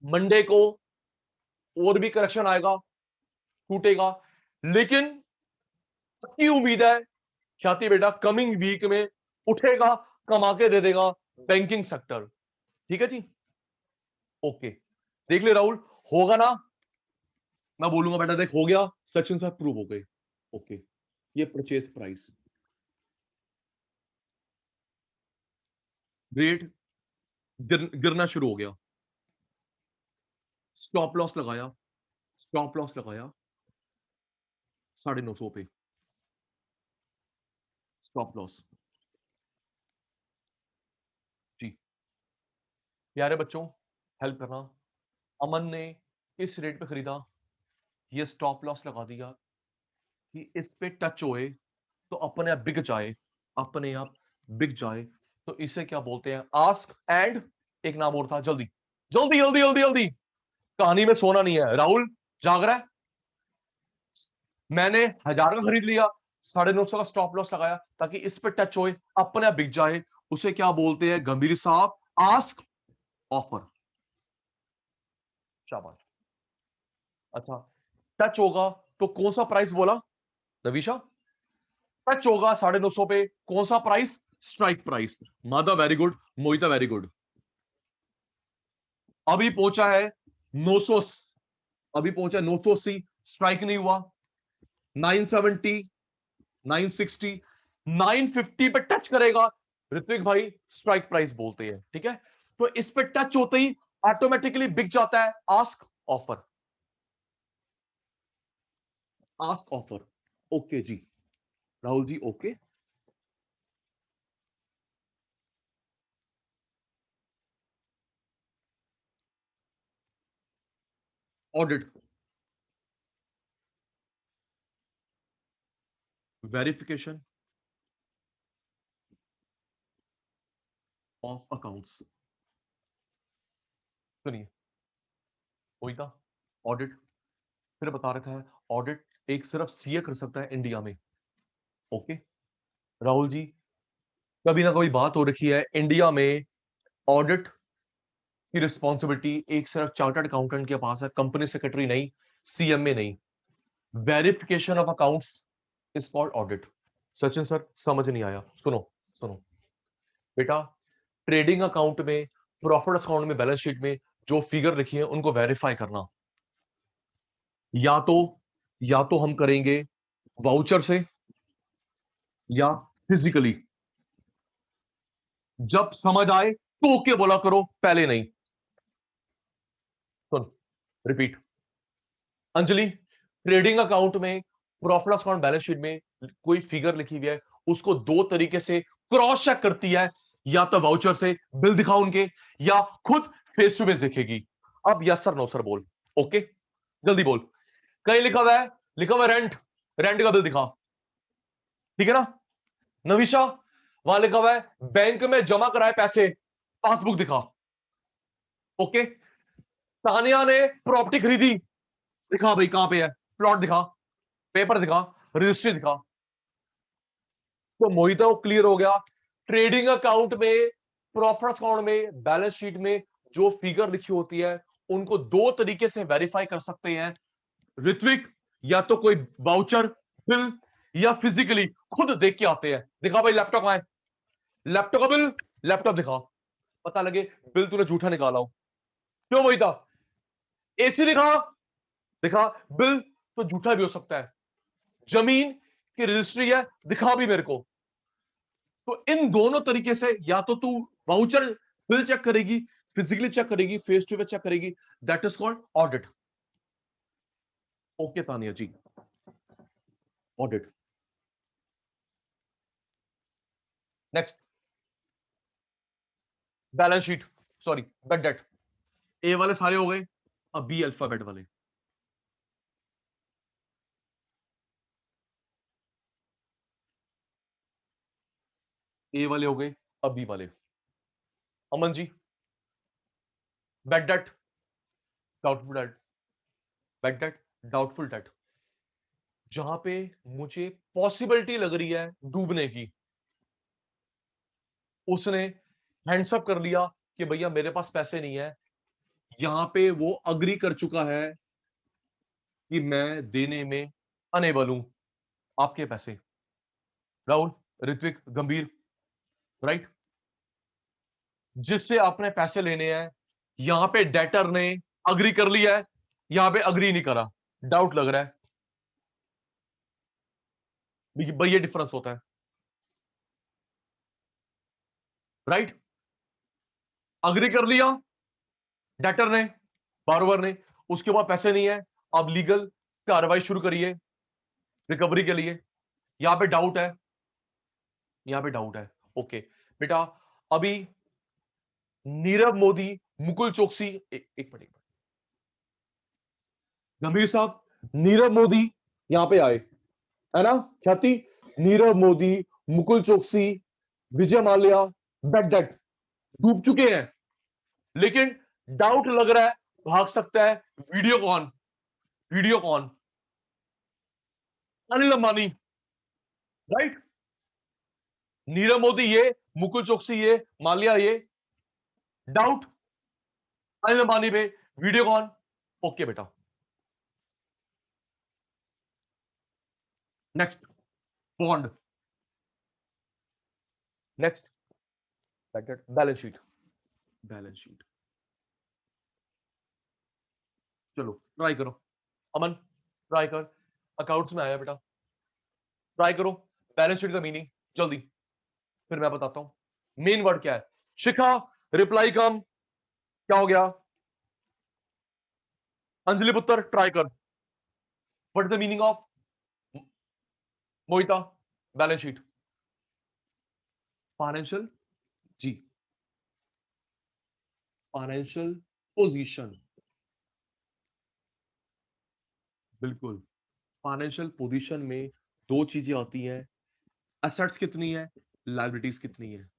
मंडे को और भी करेक्शन आएगा, टूटेगा, लेकिन की उम्मीद है ख्याति बेटा कमिंग वीक में उठेगा, कमा के दे देगा बैंकिंग सेक्टर, ठीक है जी? ओके, देख ले राहुल, होगा ना? मैं बोलूंगा बेटा देख हो गया, सचिन सर प्रूव हो गए। ओके, ये परचेज प्राइस, रेट गिरना शुरू हो गया, स्टॉप लॉस लगाया, स्टॉप लॉस लगाया 950 पे, स्टॉप लॉस जी। प्यारे बच्चों, हेल्प करना, अमन ने इस रेट पे खरीदा, ये स्टॉप लॉस लगा दिया कि इस पे टच होए तो अपने आप बिक जाए, अपने आप बिक जाए, तो इसे क्या बोलते हैं? आस्क एंड एक नाम और था, जल्दी जल्दी जल्दी जल्दी जल्दी, कहानी में सोना नहीं है। राहुल जाग रहा है? मैंने 1000 का खरीद लिया, 950 का स्टॉप लॉस लगाया ताकि इस पे टच होए, अपने आप बिक जाए। उसे क्या बोलते हैं गंभीर साहब? Ask offer. शाबाश। अच्छा, टच होगा तो कौन सा प्राइस बोला नवीशा? टच होगा 950 पे, कौन सा प्राइस? Strike price. मादा वेरी गुड, मोहिता वेरी गुड। अभी पहुंचा है 900, अभी पहुंचा 980, स्ट्राइक नहीं हुआ। 970, 960, 950 पे टच करेगा ऋत्विक भाई, स्ट्राइक प्राइस बोलते हैं। ठीक है, तो इस पे टच होते ही ऑटोमेटिकली बिक जाता है। Ask offer, ask offer. Okay जी Rahul ji, okay. Audit, verification of accounts. सुनिए मोहिता, ऑडिट फिर बता रखा है, ऑडिट एक सिर्फ सीए कर सकता है इंडिया में। ओके राहुल जी, कभी ना कोई बात हो रखी है इंडिया में, ऑडिट की रिस्पॉन्सिबिलिटी एक सिर्फ चार्टर्ड अकाउंटेंट के पास है, कंपनी सेक्रेटरी नहीं, सीएमए नहीं। Verification of accounts is called audit. Sachin sir समझ नहीं आया, सुनो सुनो बेटा, ट्रेडिंग अकाउंट में, प्रॉफिट अकाउंट में, बैलेंस शीट में जो फिगर लिखी है उनको वेरीफाई करना, या तो हम करेंगे वाउचर से या फिजिकली। जब समझ आए तो ओके बोला करो, पहले नहीं। सुन, रिपीट। अंजलि, ट्रेडिंग अकाउंट में, प्रॉफिट अकाउंट, बैलेंस शीट में कोई फिगर लिखी हुई है, उसको दो तरीके से क्रॉस चेक करती है, या तो वाउचर से बिल दिखाओ उनके, या खुद फेस टू फेस देखेगी। अब यस सर नो सर बोल। ओके जल्दी बोल। कहीं लिखा हुआ है, लिखा हुआ है रेंट, रेंट का बिल दिखा, ठीक है ना? नवीशा, वहां लिखा हुआ है बैंक में जमा कराए पैसे, पासबुक दिखा। ओके, तानिया ने प्रॉपर्टी खरीदी, दिखा भाई कहां पे है, प्लॉट दिखा, पेपर दिखा, रजिस्ट्री दिखा। तो मोहिता को क्लियर हो गया, ट्रेडिंग अकाउंट में, प्रॉफिट अकाउंट में, बैलेंस शीट में जो फिगर लिखी होती है उनको दो तरीके से वेरीफाई कर सकते हैं ऋत्विक, या तो कोई वाउचर बिल, या फिजिकली खुद देख के आते हैं। दिखा भाई लैपटॉप आए, लैपटॉप का बिल, लैपटॉप दिखा, पता लगे बिल तूने झूठा निकाला हो। क्यों मोहिता? एसी दिखा, दिखा, बिल तो झूठा भी हो सकता है, जमीन की रजिस्ट्री है, दिखा भी मेरे को। तो इन दोनों तरीके से या तो तू वाउचर बिल चेक करेगी, फिजिकली चेक करेगी, फेस टू फेस चेक करेगी, that is called audit. Okay Tania ji, audit. Next, balance sheet, sorry bad debt. A वाले सारे हो गए, अब बी अल्फाबेट वाले। ए वाले हो गए, अब बी वाले। Aman ji, bad debt, doubtful debt, bad debt, doubtful debt, जहां पे मुझे पॉसिबिलिटी लग रही है डूबने की, उसने हैंड्सअप कर लिया कि भैया मेरे पास पैसे नहीं है, यहां पे वो अग्री कर चुका है कि मैं देने में अनेबल हूं आपके पैसे। राहुल, ऋत्विक, गंभीर, राइट, जिससे आपने पैसे लेने हैं, यहां पे डेटर ने अग्री कर लिया है, यहां पे अग्री नहीं करा, डाउट लग रहा है भाई, ये डिफरेंस होता है, राइट? अग्री कर लिया डेटर ने, बारोवर ने, उसके बाद पैसे नहीं है, अब लीगल कार्रवाई शुरू करिए रिकवरी के लिए। यहां पे डाउट है, यहां पे डाउट है। ओके बेटा, अभी नीरव मोदी, मुकुल चोकसी, एक मिनट, गंभीर साहब, नीरव मोदी यहां पे आए, है ना ख्याति? नीरव मोदी, मुकुल चोकसी, विजय माल्या, बेड डेट, डूब चुके हैं, लेकिन डाउट लग रहा है भाग सकता है Videocon, Videocon. Anil Ambani, right? Nirav Modi ये, मुकुल चोकसी ये, माल्या ये, डाउट? अनिल अंबानी पे वीडियो कॉन, ओके बेटा। Next bond, next balance sheet, balance sheet. चलो ट्राई करो अमन, ट्राई कर, अकाउंट्स में आया बेटा, ट्राई करो बैलेंस शीट का मीनिंग जल्दी, फिर मैं बताता हूं मेन वर्ड क्या है। शिखा रिप्लाई कम, क्या हो गया? अंजलि पुत्र ट्राई कर, what is the meaning of Mohita balance sheet? Financial, जी, फाइनेंशियल पोजीशन, बिल्कुल। फाइनेंशियल पोजीशन में दो चीजें आती हैं, एसेट्स कितनी है, लायबिलिटीज कितनी है।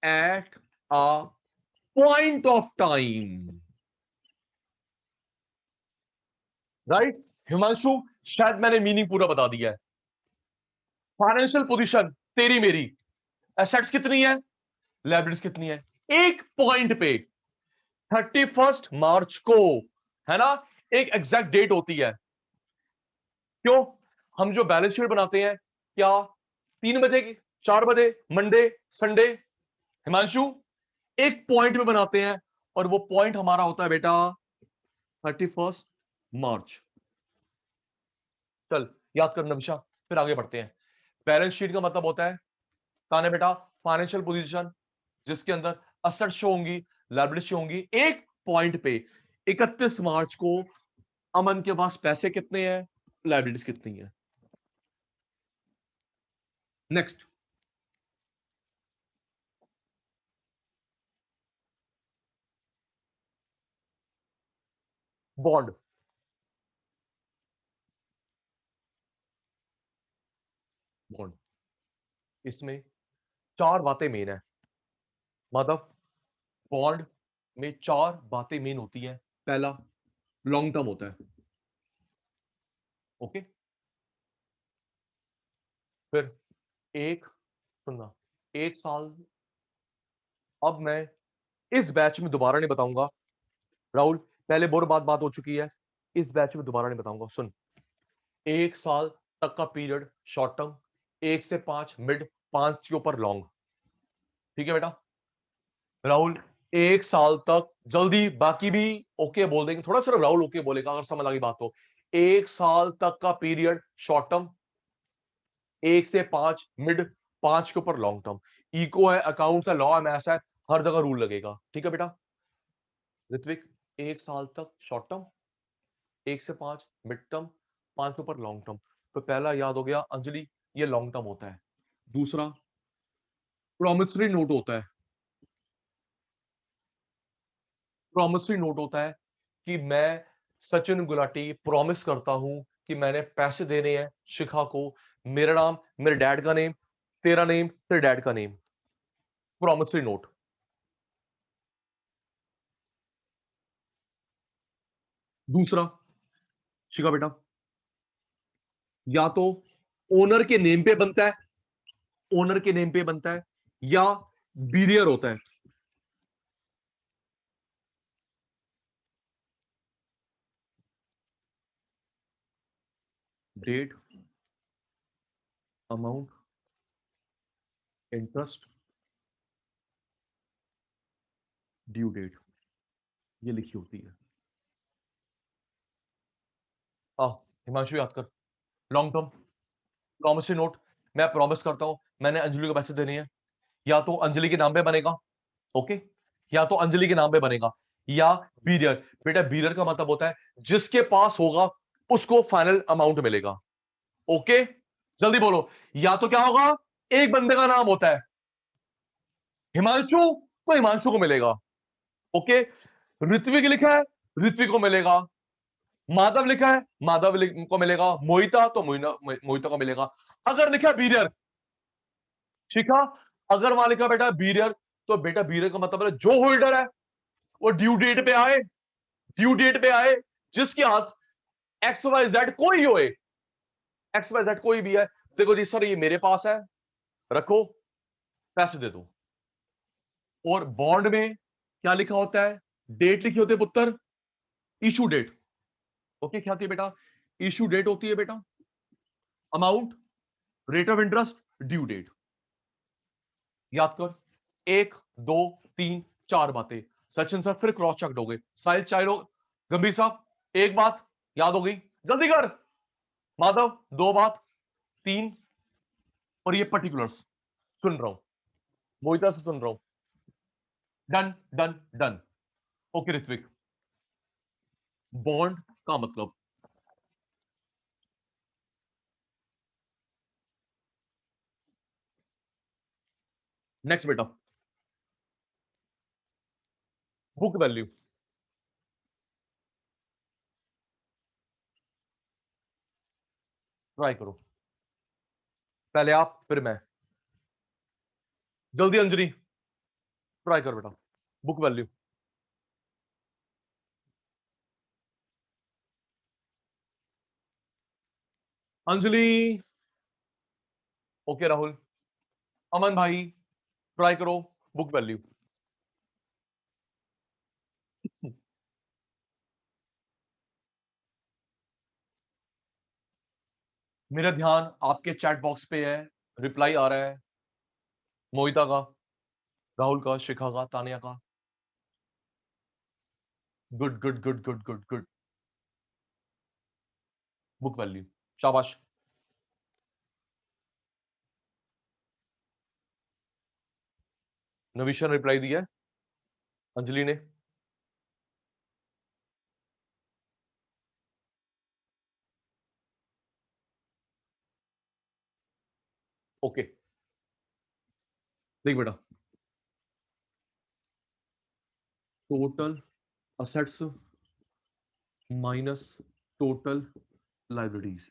At a point of time, right? Himanshu शायद मैंने मीनिंग पूरा बता दिया है। फाइनेंशियल पोजीशन तेरी मेरी, एसेट्स कितनी है, लायबिलिटीज कितनी है, एक पॉइंट पे 31 मार्च को, है ना? एक एग्जैक्ट डेट होती है। क्यों? हम जो बैलेंस शीट बनाते हैं क्या 3 बजे की, 4 बजे, मंडे, संडे? हिमांशु एक पॉइंट में बनाते हैं, और वो पॉइंट हमारा होता है बेटा 31 मार्च। चल याद कर नविशा, फिर आगे बढ़ते हैं। बैलेंस शीट का मतलब होता है ताने बेटा फाइनेंशियल पोजीशन, जिसके अंदर असेट शो होंगी, लायबिलिटी शो होंगी, एक पॉइंट पे 31 मार्च को अमन के पास पैसे कितने हैं, लायबिलिटीज कितनी है। नेक्स्ट बॉन्ड, बॉन्ड इसमें 4 बातें मेन है माधव, बॉन्ड में 4 बातें मेन होती है। पहला लॉन्ग टर्म होता है, ओके। फिर सुनना, 1 साल, अब मैं इस बैच में दोबारा नहीं बताऊंगा राहुल, पहले बहुत बात हो चुकी है, इस बैच में दोबारा नहीं बताऊंगा। सुन, 1 साल तक का पीरियड शॉर्ट टर्म, 1 से 5 मिड, 5 के ऊपर लॉन्ग, ठीक है बेटा? राहुल 1 साल तक, जल्दी बाकी भी ओके बोल देंगे, थोड़ा सिर्फ राहुल ओके बोलेगा अगर समझ लगी बात हो। 1 साल तक का पीरियड शॉर्ट टर्म, 1 से 5 मिड, 5 के ऊपर लॉन्ग टर्म। इको है, अकाउंट्स है, लॉ है, मैथ्स है, हर जगह रूल लगेगा, ठीक है बेटा? ऋत्विक 1 साल तक शॉर्ट टर्म, 1 से 5 मिड टर्म, 5 के ऊपर लॉन्ग टर्म। तो पहला याद हो गया अंजलि, ये लॉन्ग टर्म होता है। दूसरा प्रॉमिसरी नोट होता है, प्रॉमिसरी नोट होता है कि मैं सचिन गुलाटी प्रॉमिस करता हूं कि मैंने पैसे देने हैं शिखा को, मेरा नाम, मेरे डैड का नेम, तेरा नेम, तेरे डैड का नेम, प्रॉमिसरी नोट। दूसरा शिखा बेटा, या तो ओनर के नेम पे बनता है, ओनर के नेम पे बनता है, या बीरियर होता है। Date, amount, interest, due date, ये लिखी होती है। हिमांशु याद कर, लॉन्ग टर्म प्रॉमिसरी नोट, मैं प्रॉमिस करता हूं मैंने अंजलि को पैसे देने हैं, या तो अंजलि के नाम पे बनेगा, ओके, या तो अंजलि के नाम पे बनेगा, या बीरियर। बेटा बीरियर का मतलब होता है जिसके पास होगा उसको फाइनल अमाउंट मिलेगा, ओके? जल्दी बोलो, या तो क्या होगा, एक बंदे का नाम होता है हिमांशु, तो हिमांशु को मिलेगा, ओके। ऋत्विक लिखा है, ऋत्विक को मिलेगा। माधव लिखा है, माधव को मिलेगा। मोहिता तो मोहिता को मिलेगा। अगर लिखा है बीरियर, शिखा अगर वहां लिखा बेटा बीरियर, तो बेटा बीरियर का मतलब है जो होल्डर है वो ड्यू डेट पे आए, ड्यू डेट पे आए, जिसके हाथ XYZ कोई हो, XYZ कोई भी है, देखो जी सर ये मेरे पास है, रखो, पैसे दे दो। और बॉन्ड में क्या लिखा होता है, डेट लिखी होती है पुत्र, इशू डेट। ओके, क्या होती है बेटा, इशू डेट होती है बेटा, amount, rate of interest, due date. याद कर, 1 2 3 4 बातें। सचिन सर फिर क्रॉस चेक दोगे, साहिल चाहे गंभीर साहब एक बात याद हो गई, जल्दी कर। माधव 2 बात, 3, और ये पर्टिकुलर्स सुन रहा हूं, मोहिता से सुन रहा हूं। Done done done. Okay Ritwik, bond का मतलब, नेक्स्ट बेटा, बुक वैल्यू। ट्राई करो, पहले आप फिर मैं, जल्दी अंजलि ट्राई कर बेटा, book value. Anjali, okay Rahul, Aman भाई ट्राई करो, बुक वैल्यू। मेरा ध्यान आपके चैट बॉक्स पे है, रिप्लाई आ रहा है मोहिता का, राहुल का, शिखा का, तानिया का। Good good good good good good, book value, शाबाश। नविशा ने रिप्लाई दिया है, अंजलि ने, ओके। देख बेटा, total assets minus total liabilities.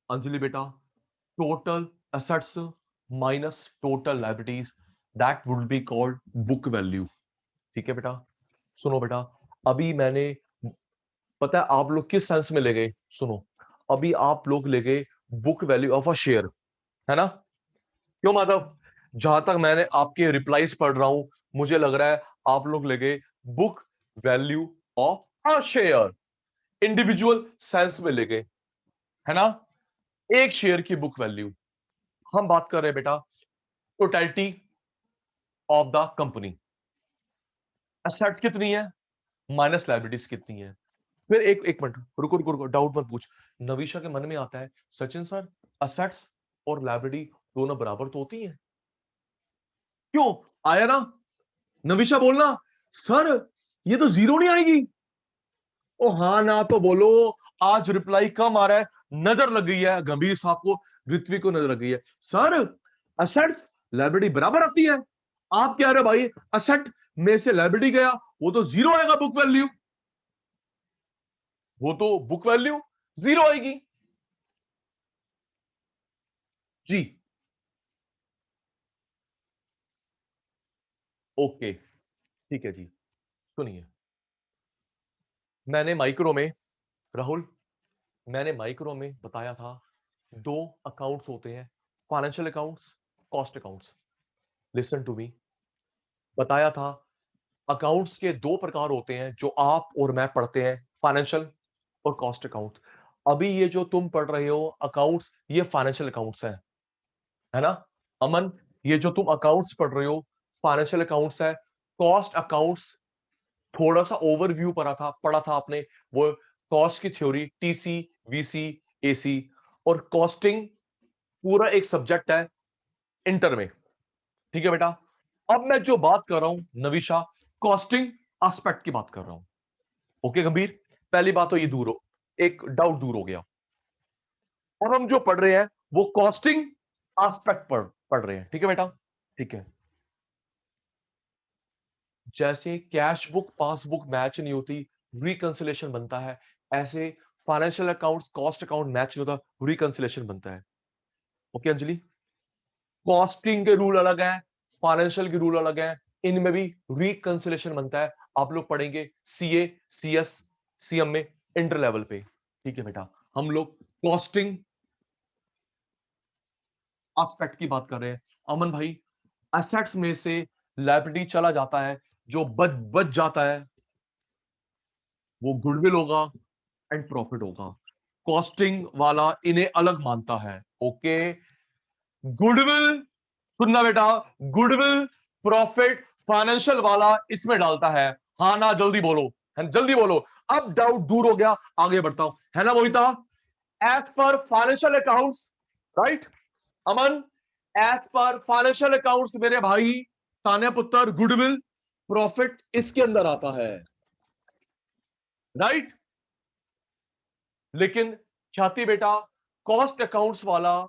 Anjali बेटा, total assets minus total liabilities, that would be called book value. ठीक है बेटा, सुनो बेटा, अभी मैंने, पता है आप लोग किस सेंस में ले गए, सुनो, अभी आप लोग ले गए book value of a share, है ना? क्यों माधव? जहां तक मैंने आपके रिप्लाईज पढ़ रहा हूं, मुझे लग रहा है आप लोग ले गए book value of a share, individual sense में ले गए, है ना? एक शेयर की बुक वैल्यू। हम बात कर रहे हैं बेटा totality of the company, assets कितनी है माइनस लायबिलिटीज कितनी है। फिर एक मिनट रुको रुको रुको, डाउट मत पूछ। नवीशा के मन में आता है, सचिन सर असेट्स और लायबिलिटी दोनों बराबर तो होती हैं, क्यों आया ना? नवीशा बोलना, सर ये तो जीरो नहीं आएगी। ओ हाँ ना तो बोलो, आज रिप्लाई कम आ रहा है, नजर लग गई है गंभीर साहब को, ऋत्विक को नजर लग गई है। सर असेट्स लायबिलिटी बराबर आती है, आप कह रहे भाई असेट में से लायबिलिटी गया वो तो जीरो आएगा बुक वैल्यू, वो तो बुक वैल्यू जीरो आएगी जी। ओके ठीक है जी, सुनिए, मैंने माइक्रो में, राहुल मैंने माइक्रो में बताया था 2 अकाउंट्स होते हैं, financial accounts, cost accounts. Listen to me, बताया था अकाउंट्स के 2 प्रकार होते हैं जो आप और मैं पढ़ते हैं, फाइनेंशियल और कॉस्ट अकाउंट। अभी ये जो तुम पढ़ रहे हो अकाउंट्स, ये फाइनेंशियल अकाउंट्स है ना? अमन, ये जो तुम अकाउंट्स पढ़ रहे हो फाइनेंशियल अकाउंट्स है। कॉस्ट अकाउंट्स थोड़ा सा ओवरव्यू पढ़ा था आपने, वो कॉस्ट की थ्योरी, टीसी, वीसी, एसी, और कॉस्टिंग पूरा एक सब्जेक्ट है इंटर में। ठीक है बेटा, अब मैं जो बात कर रहा हूं नविशा, कॉस्टिंग एस्पेक्ट की बात कर रहा हूं। ओके गंभीर, पहली बात तो ये दूर हो, एक डाउट दूर हो गया। अब हम जो पढ़ रहे हैं वो कॉस्टिंग एस्पेक्ट पढ़ रहे हैं, ठीक है बेटा? ठीक है, जैसे कैश बुक पासबुक मैच नहीं होती, रिकंसिलेशन बनता है, ऐसे financial accounts cost account match नहीं होता, रिकंसिलेशन बनता है। ओके अंजलि, कॉस्टिंग के रूल अलग है, फाइनेंशियल के रूल अलग है, इनमें भी रिकंसिलेशन बनता है। आप लोग पढ़ेंगे सीए, सीएस, सीएम में इंटर लेवल पे। ठीक है बेटा, हम लोग कॉस्टिंग एस्पेक्ट की बात कर रहे हैं। अमन भाई, एसेट्स में से लायबिलिटी चला जाता है, जो बच जाता है वो गुडविल होगा एंड प्रॉफिट होगा। कॉस्टिंग वाला इन्हें अलग मानता है। ओके, गुडविल, सुनना बेटा, गुडविल, प्रॉफिट, फाइनेंशियल वाला इसमें डालता है। हाँ ना, जल्दी बोलो, जल्दी बोलो। अब डाउट दूर हो गया, आगे बढ़ता हूं, है ना Mohita? As per financial accounts, right Aman, as per financial accounts मेरे भाई तान्या पुत्र, गुडविल, प्रॉफिट इसके अंदर आता है, राइट? लेकिन ख्याति बेटा, कॉस्ट अकाउंट्स वाला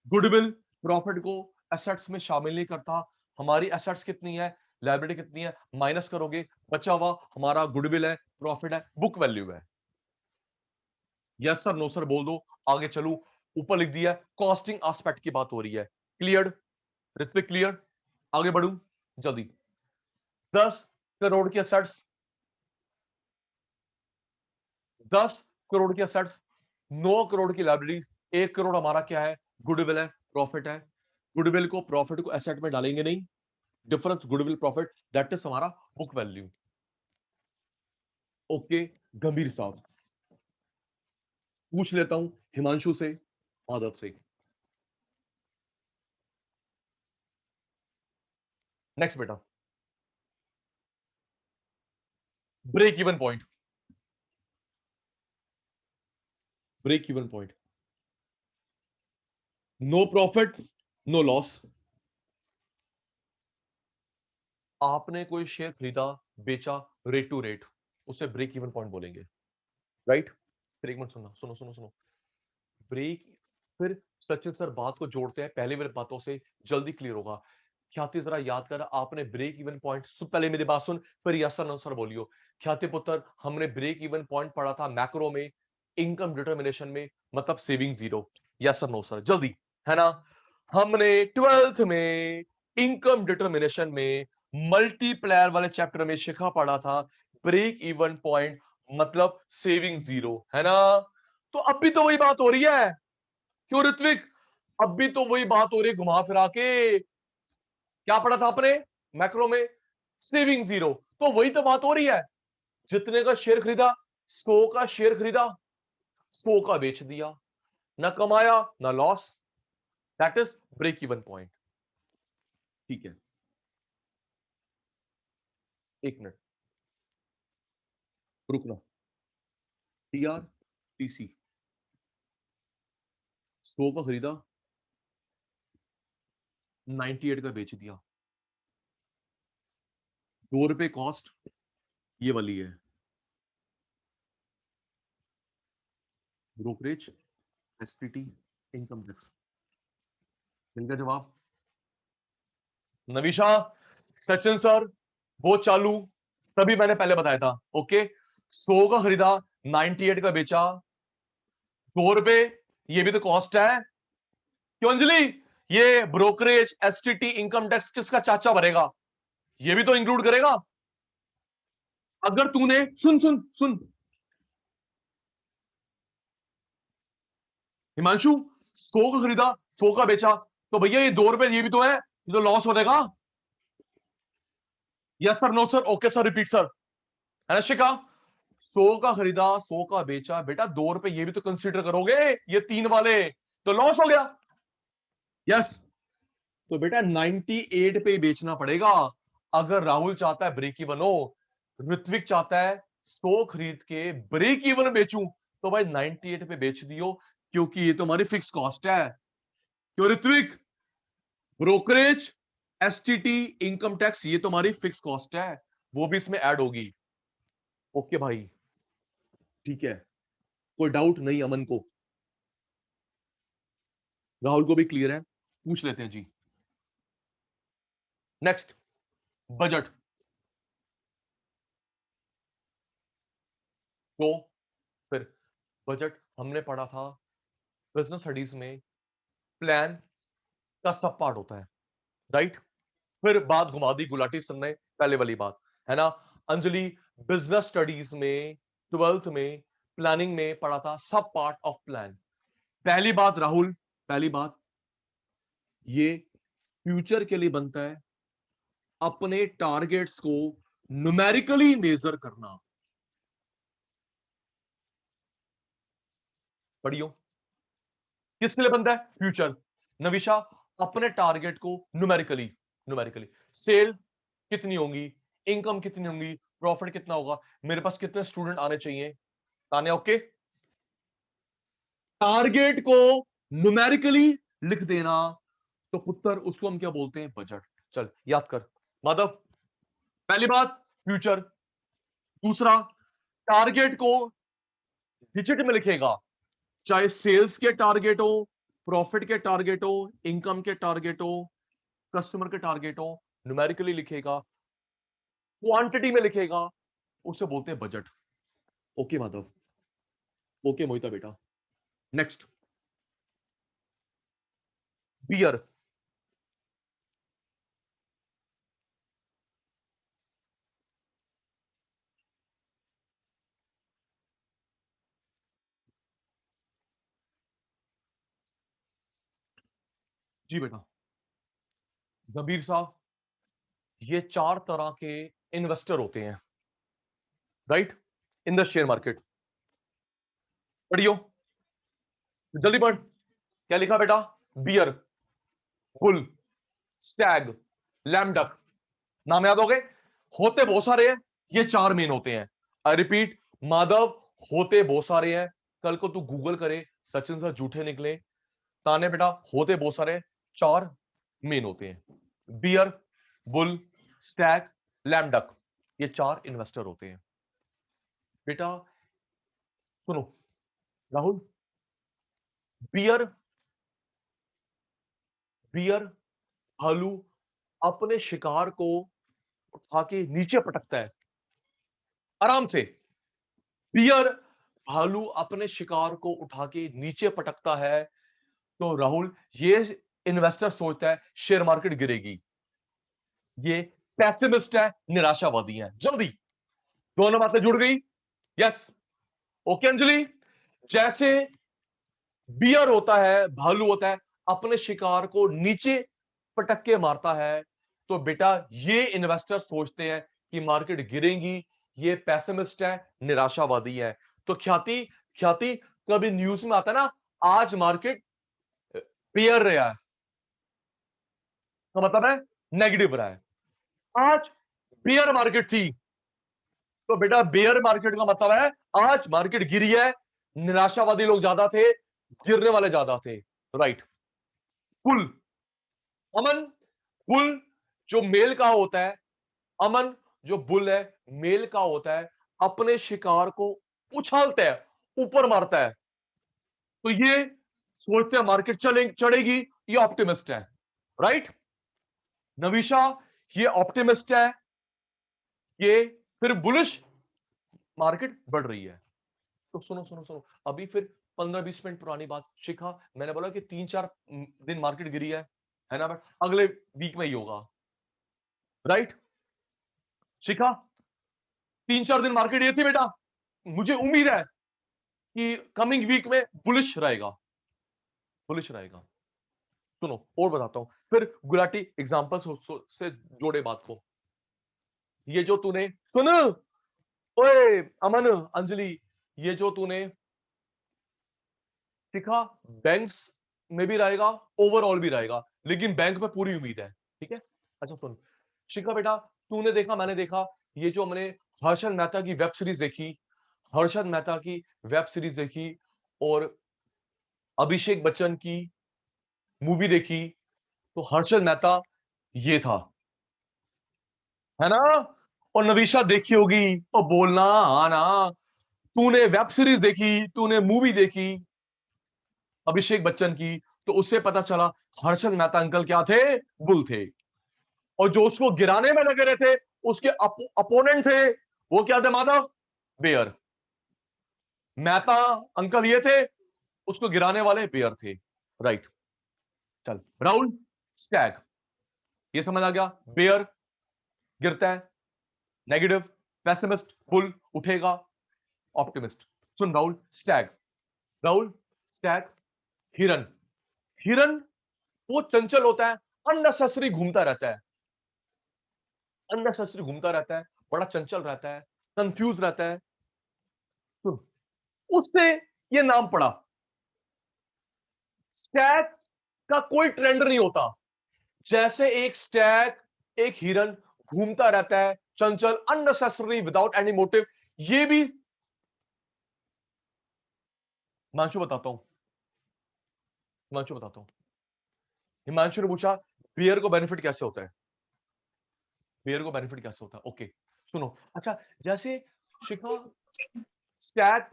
गुडविल, प्रॉफिट को एसेट्स में शामिल नहीं करता। हमारी एसेट्स कितनी है, लायबिलिटी कितनी है, माइनस करोगे, बचा हुआ हमारा गुडविल है, प्रॉफिट है, बुक वैल्यू है। यस सर, नो सर बोल दो, आगे चलूं। ऊपर लिख दिया कॉस्टिंग एस्पेक्ट की बात हो रही है। क्लियर ऋत्विक? क्लियर? आगे बढ़ूं जल्दी। 10 करोड़ की एसेट्स, 10 करोड़ की एसेट्स, 9 करोड़ की लायबिलिटी, 1 करोड़ हमारा क्या है, गुडविल है, प्रॉफिट है। गुडविल को प्रॉफिट को एसेट में डालेंगे नहीं, difference goodwill profit that is हमारा बुक वैल्यू। ओके गंभीर साहब, पूछ लेता हूं हिमांशु से, आदत से। नेक्स्ट बेटा, break even point, break even point, no profit no loss. आपने कोई शेयर खरीदा, बेचा, रेट टू रेट, उसे ब्रेक इवन पॉइंट बोलेंगे, राइट? फिर एक मिनट सुनना, सुनो सुनो सुनो, ब्रेक, फिर सचिन सर बात को जोड़ते हैं, पहले मेरे बातों से जल्दी क्लियर होगा। ख्याति जरा याद कर, आपने ब्रेक इवन पॉइंट, पहले मेरी बात सुन, फिर यस सर नो सर बोलियो। ख्याति पुत्र, हमने ब्रेक इवन पॉइंट पढ़ा था मैक्रो में, इनकम डिटर्मिनेशन में, मतलब saving zero. Yes sir no sir जल्दी, है ना? हमने 12th में इनकम डिटर्मिनेशन में मल्टीप्लायर वाले चैप्टर में शिखा पढ़ा था ब्रेक इवन पॉइंट मतलब सेविंग जीरो, है ना? तो अब भी तो वही बात हो रही है, क्यों ऋत्विक? अब भी तो वही बात हो रही है घुमा फिरा के। क्या पढ़ा था आपने मैक्रो में? Saving zero. तो वही तो बात हो रही है, जितने का शेयर खरीदा, 100 का शेयर खरीदा, 100 का बेच दिया, ना कमाया ना loss, that is break even point. ठीक है, एक मिनट रुकना। टीआर टीसी 100 का खरीदा, 98 का बेच दिया, 2 रुपए कॉस्ट ये वाली है, ब्रोकरेज, एसटीटी, इनकम टैक्स। इनका जवाब नविशा, सचिन सर वो चालू, तभी मैंने पहले बताया था। ओके, 100 का खरीदा, 98 का बेचा, 2 रुपए ये भी तो कॉस्ट है, क्यों अंजलि? ये ब्रोकरेज, एसटीटी, इनकम टैक्स किसका चाचा भरेगा? ये भी तो इंक्लूड करेगा। अगर तूने, सुन सुन सुन हिमांशु, 100 का खरीदा, 100 का बेचा, तो भैया ये 2 रुपए ये भी तो है, ये तो लॉस होगा। Yes sir, no sir, okay sir, repeat sir, है ना शिका? 100 का खरीदा, 100 का बेचा, बेटा 2 रुपए ये भी तो कंसीडर करोगे, ये 3 वाले तो लॉस हो गया। यस, तो बेटा 98 पे बेचना पड़ेगा अगर राहुल चाहता है ब्रेक इवन हो, ऋत्विक चाहता है 100 खरीद के ब्रेक इवन बेचूं, तो भाई 98 पे बेच दियो, क्योंकि ये तो हमारी फिक्स कॉस्ट है। क्यों Ritwik? Brokerage, STT, income tax ये तो हमारी फिक्स कॉस्ट है, वो भी इसमें ऐड होगी। ओके भाई, ठीक है, कोई डाउट नहीं अमन को, राहुल को भी क्लियर है, पूछ लेते हैं जी। Next, budget. तो फिर बजट हमने पढ़ा था बिजनेस स्टडीज में, प्लान का सब पार्ट होता है, राइट? फिर बात घुमा दी गुलाटी सर ने, पहले वाली बात, है ना। अंजलि बिजनेस स्टडीज में 12th में प्लानिंग में पढ़ा था सब पार्ट ऑफ प्लान। पहली बात राहुल, पहली बात ये फ्यूचर के लिए बनता है अपने टारगेट्स को न्यूमेरिकली मेजर करना। पढ़ियो, किसके लिए बनता है? फ्यूचर। नविशा, अपने टारगेट को न्यूमेरिकली, न्यूमेरिकली सेल कितनी होंगी, इनकम कितनी होंगी, प्रॉफिट कितना होगा, मेरे पास कितने स्टूडेंट आने चाहिए। तान्या ओके, टारगेट को न्यूमेरिकली लिख देना तो पुत्र उसको हम क्या बोलते हैं? बजट। चल याद कर माधव, पहली बात फ्यूचर, दूसरा टारगेट को डिजिट में लिखेगा, चाहे सेल्स के टारगेट हो, प्रॉफिट के टारगेट हो, इनकम के टारगेट हो, कस्टमर के टारगेट हो, न्यूमेरिकली लिखेगा, क्वांटिटी में लिखेगा, उसे बोलते हैं budget. Okay Madhav, okay Mohita बेटा। Next, beer. जी बेटा। गंभीर साहब, ये 4 तरह के इन्वेस्टर होते हैं right in the share market. पढ़ियो, जल्दी पढ़, क्या लिखा बेटा? Bear, bull, stag, lame duck. नाम याद हो गए? होते बहुत सारे हैं, ये 4 मेन होते हैं। आई रिपीट माधव, होते बहुत सारे हैं। कल को तू गूगल करे, सचिन सर झूठे निकले। ताने बेटा होते बहुत सारे, 4 मेन होते हैं। Bear, bull, stag, lame duck, ये 4 इन्वेस्टर होते हैं। बेटा सुनो राहुल, बियर, बियर भालू अपने शिकार को उठा के नीचे पटकता है आराम से। बियर भालू अपने शिकार को उठा के नीचे पटकता है। तो राहुल ये इन्वेस्टर सोचता है शेयर मार्केट गिरेगी, ये पैसिमिस्ट है, निराशावादी है। जल्दी दोनों बातें जुड़ गई? Yes okay Anjali. जैसे बियर होता है, भालू होता है, अपने शिकार को नीचे पटक के मारता है, तो बेटा ये इन्वेस्टर सोचते हैं कि मार्केट गिरेगी, ये पैसिमिस्ट है, निराशावादी है। तो ख्याति, ख्याति कभी न्यूज में आता है ना आज मार्केट बियर रहा है, तो मतलब है नेगेटिव रहा है। आज बियर मार्केट थी, तो बेटा बियर मार्केट का मतलब है आज मार्केट गिरी है, निराशावादी लोग ज्यादा थे, गिरने वाले ज्यादा थे। राइट। बुल, अमन, बुल जो मेल का होता है, अमन जो बुल है मेल का होता है, अपने शिकार को उछालता है, ऊपर मारता है। तो ये सोचते हैं मार्केट चढ़ेगी, ये ऑप्टिमिस्ट है। राइट। नविशा ये ऑप्टिमिस्ट है, ये फिर बुलिश, मार्केट बढ़ रही है। तो सुनो सुनो सुनो, अभी फिर 15-20 मिनट पुरानी बात शिखा, मैंने बोला कि 3-4 दिन मार्केट गिरी है ना, बट अगले वीक में ही होगा। राइट शिखा, 3-4 दिन मार्केट ये थी बेटा, मुझे उम्मीद है कि कमिंग वीक में बुलिश रहेगा, बुलिश रहेगा। सुनो और बताता हूं, फिर गुलाटी एग्जांपल से जोड़े बात को। ये जो तूने सुन, ओए अमन, अंजलि, ये जो तूने सीखा बैंक्स में भी रहेगा, ओवरऑल भी रहेगा, लेकिन बैंक पे पूरी उम्मीद है। ठीक है, अच्छा सुन शिखा बेटा, तूने देखा मैंने देखा, ये जो हमने हर्षद मेहता की वेब सीरीज देखी, हर्षद मेहता की वेब सीरीज देखी और अभिषेक बच्चन की मूवी देखी, तो हर्षद मेहता ये था, है ना। और नवीशा देखी होगी, और बोलना हाँ ना, तूने वेब सीरीज देखी, तूने मूवी देखी अभिषेक बच्चन की, तो उससे पता चला हर्षद मेहता अंकल क्या थे? बुल थे। और जो उसको गिराने में लगे रहे थे, उसके अपोनेंट थे, वो क्या थे माधव? बेयर। मेहता अंकल ये थे, उसको गिराने वाले बेयर थे। राइट। चल राउंड स्टैग, ये समझ आ गया? बेयर गिरता है, नेगेटिव, पेसिमिस्ट बुल उठेगा, ऑप्टिमिस्ट। सुन राहुल, स्टैग, राहुल स्टैग, हिरन, हिरन वो चंचल होता है, अननेसेसरी घूमता रहता है, अननेसेसरी घूमता रहता है, बड़ा चंचल रहता है, कंफ्यूज रहता है। सुन, उससे ये नाम पड़ा। स्टैग का कोई ट्रेंड नहीं होता, जैसे एक स्टैग, एक हिरन घूमता रहता है, चंचल, अननेसेसरी, विदाउट एनी मोटिव। ये भी हिमांशु बताता हूं, हिमांशु बताता हूं। हिमांशु ने पूछा बियर को बेनिफिट कैसे होता है, बियर को बेनिफिट कैसे होता है। ओके सुनो, अच्छा जैसे शिखा, स्टैग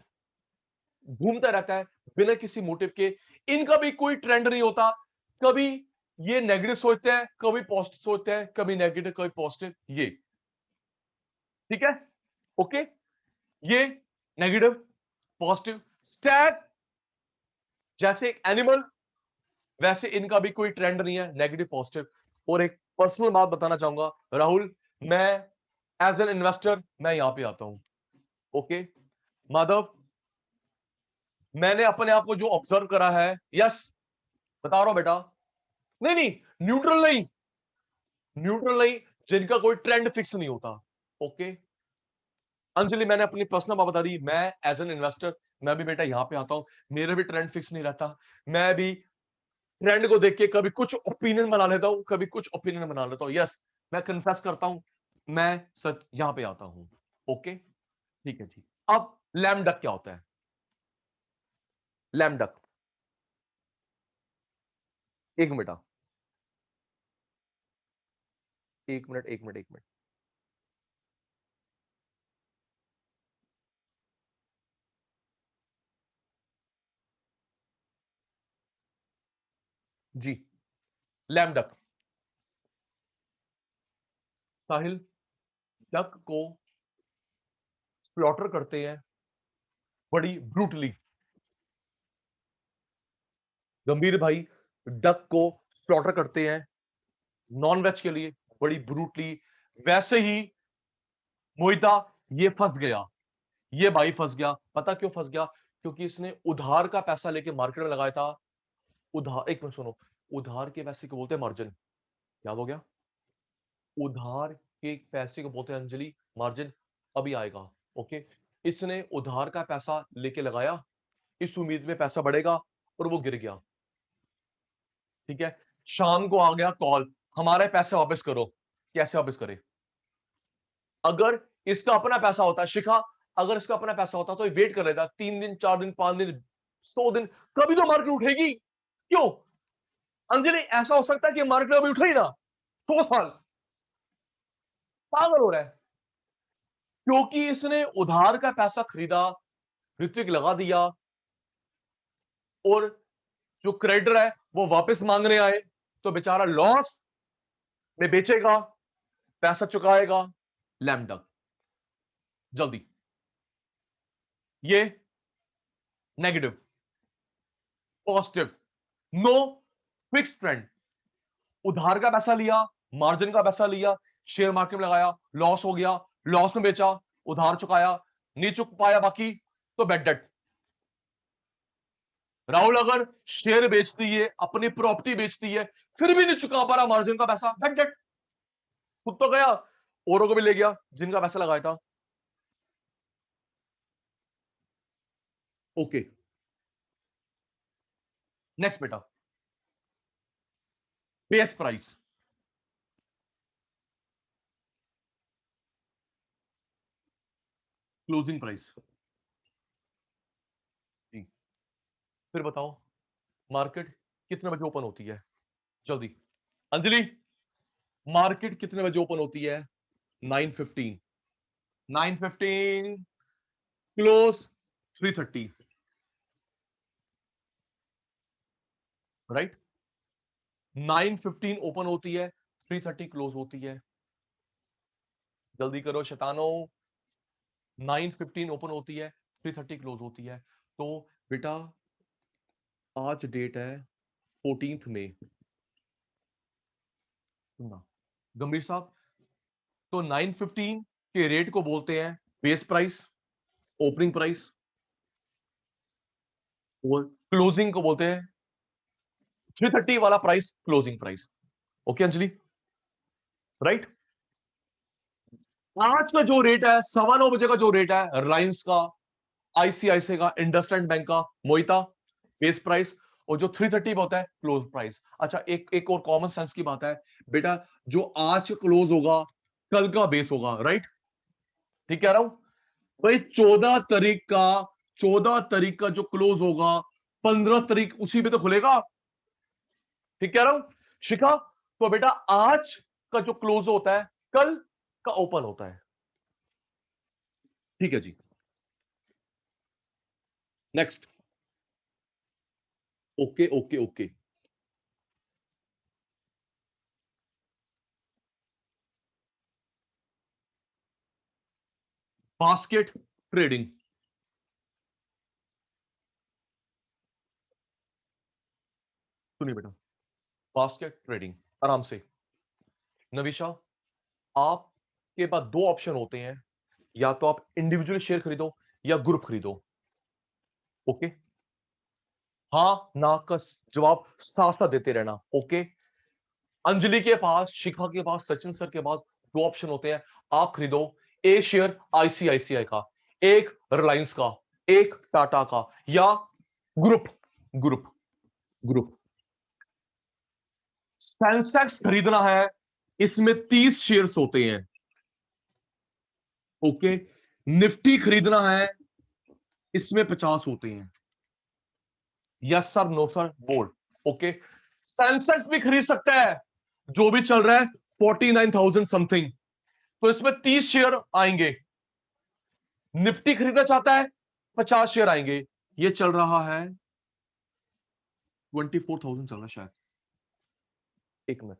घूमता रहता है बिना किसी मोटिव के, इनका भी कोई ट्रेंड नहीं होता, कभी ये नेगेटिव सोचते हैं, कभी पॉजिटिव सोचते हैं, कभी नेगेटिव कभी पॉजिटिव, ये ठीक है। ओके, ये नेगेटिव पॉजिटिव। स्टैग जैसे एक एनिमल, वैसे इनका भी कोई ट्रेंड नहीं है, नेगेटिव पॉजिटिव। और एक पर्सनल बात बताना चाहूंगा राहुल, मैं एज एन इन्वेस्टर मैं यहां पे आता हूं। ओके माधव, मैंने अपने आप को जो ऑब्जर्व करा है, यस बता रहा हूं बेटा, नहीं नहीं न्यूट्रल नहीं, न्यूट्रल नहीं, जिनका कोई ट्रेंड फिक्स नहीं होता। ओके अंजलि, मैंने अपनी पर्सनल बात बता दी, मैं एज एन इन्वेस्टर मैं भी बेटा यहां पे आता हूं, मेरा भी ट्रेंड फिक्स नहीं रहता, मैं भी ट्रेंड को देख के कभी कुछ ओपिनियन बना लेता हूं, कभी कुछ ओपिनियन बना लेता हूं। यस मैं कन्फेस करता हूं, मैं सच यहां पे आता हूं। ओके ठीक है ठीक। अब लैम डक क्या होता है, लैम डक, एक मिनट एक मिनट एक मिनट एक मिनट। जी लैम डक, साहिल, डक को स्लॉटर करते हैं बड़ी ब्रूटली, गंभीर भाई डक को स्लॉटर करते हैं नॉन वेज के लिए बड़ी ब्रूटली। वैसे ही मोहिता ये फंस गया, ये भाई फंस गया, पता क्यों फंस गया, क्योंकि इसने उधार का पैसा लेके मार्केट में लगाया था। उधार, एक मिनट सुनो, उधार के पैसे को बोलते हैं मार्जिन, याद हो गया, उधार के पैसे को बोलते हैं अंजलि मार्जिन, अभी आएगा। ओके इसने उधार का पैसा लेके लगाया, इस उम्मीद में पैसा बढ़ेगा, और वो गिर गया। ठीक है, शाम को आ गया कॉल, हमारे पैसे वापस करो। कैसे वापस करे, अगर इसका अपना पैसा होता, शिखा अगर इसका अपना पैसा होता तो ये वेट कर लेता 3 दिन 4 दिन 5 दिन 100 दिन, कभी तो मार्केट उठेगी। क्यों अंजलि, ऐसा हो सकता है कि मार्केट अभी उठे ही ना, 100 साल, पागल हो रहा है, क्योंकि इसने उधार का पैसा खरीदा, ऋत्विक लगा दिया, और जो क्रेडिटर है वो वापस मांगने आए, तो बेचारा लॉस में बेचेगा, पैसा चुकाएगा। लैम डक, जल्दी, ये negative positive, no fix trend, उधार का पैसा लिया, मार्जिन का पैसा लिया, शेयर मार्केट में लगाया, लॉस हो गया, लॉस में बेचा, उधार चुकाया, नहीं चुक पाया बाकी तो बेड डेट। राहुल अगर शेयर बेचती है, अपनी प्रॉपर्टी बेचती है, फिर भी नहीं चुका पा रहा मार्जिन का पैसा, बेड डेट, खुद तो गया, औरों को भी ले गया जिनका पैसा लगाया था। ओके नेक्स्ट बेटा, बेस प्राइस, क्लोजिंग प्राइस। जी फिर बताओ मार्केट कितने बजे ओपन होती है, जल्दी अंजलि, मार्केट कितने बजे ओपन होती है, 9:15, 9:15 क्लोज 3:30, राइट, 9:15 ओपन होती है, 3:30 क्लोज होती है, जल्दी करो शैतानो, 9:15 ओपन होती है, 3:30 क्लोज होती है। तो बेटा आज डेट है 14 मई, सुनना गंभीर साहब, तो 9:15 के रेट को बोलते हैं बेस प्राइस, ओपनिंग प्राइस, और क्लोजिंग को बोलते हैं 330 वाला price, closing price. Okay Anjali, right. आज का जो रेट है 9:15 का जो रेट है रिलायंस का, आईसीआईसी का, इंडसलैंड बैंक का, मोहिता, बेस प्राइस, और जो 330 होता है क्लोज प्राइस। अच्छा, एक और कॉमन सेंस की बात है बेटा, जो आज क्लोज होगा कल का बेस होगा, राइट। ठीक कह रहा हूं भाई। 14 तारीख का जो क्लोज होगा 15 तारीख उसी पे तो खुलेगा। ठीक कह रहा हूं शिखा। तो बेटा आज का जो क्लोज होता है कल का ओपन होता है। ठीक है जी, next. Okay okay okay. Basket trading, सुनिए बेटा, बास्केट ट्रेडिंग आराम से। नविशा, आपके पास दो ऑप्शन होते हैं, या तो आप इंडिविजुअल शेयर खरीदो या ग्रुप खरीदो। ओके, हाँ ना का जवाब साथ साथ देते रहना। ओके, अंजलि के पास, शिखा के पास, सचिन सर के पास दो ऑप्शन होते हैं। आप खरीदो एक शेयर आईसीआईसीआई का, एक रिलायंस का, एक टाटा का, या ग्रुप ग्रुप ग्रुप। सेंसेक्स खरीदना है, इसमें 30 शेयर्स होते हैं। ओके, निफ्टी खरीदना है, इसमें 50 होते हैं। Yes sir, no sir, bold. Okay, Sensex भी खरीद सकता है, जो भी चल रहा है 49,000 समथिंग, तो इसमें 30 शेयर आएंगे। निफ्टी खरीदना चाहता है, 50 शेयर आएंगे। ये चल रहा है 24,000 चल रहा है शायद। एक मिनट,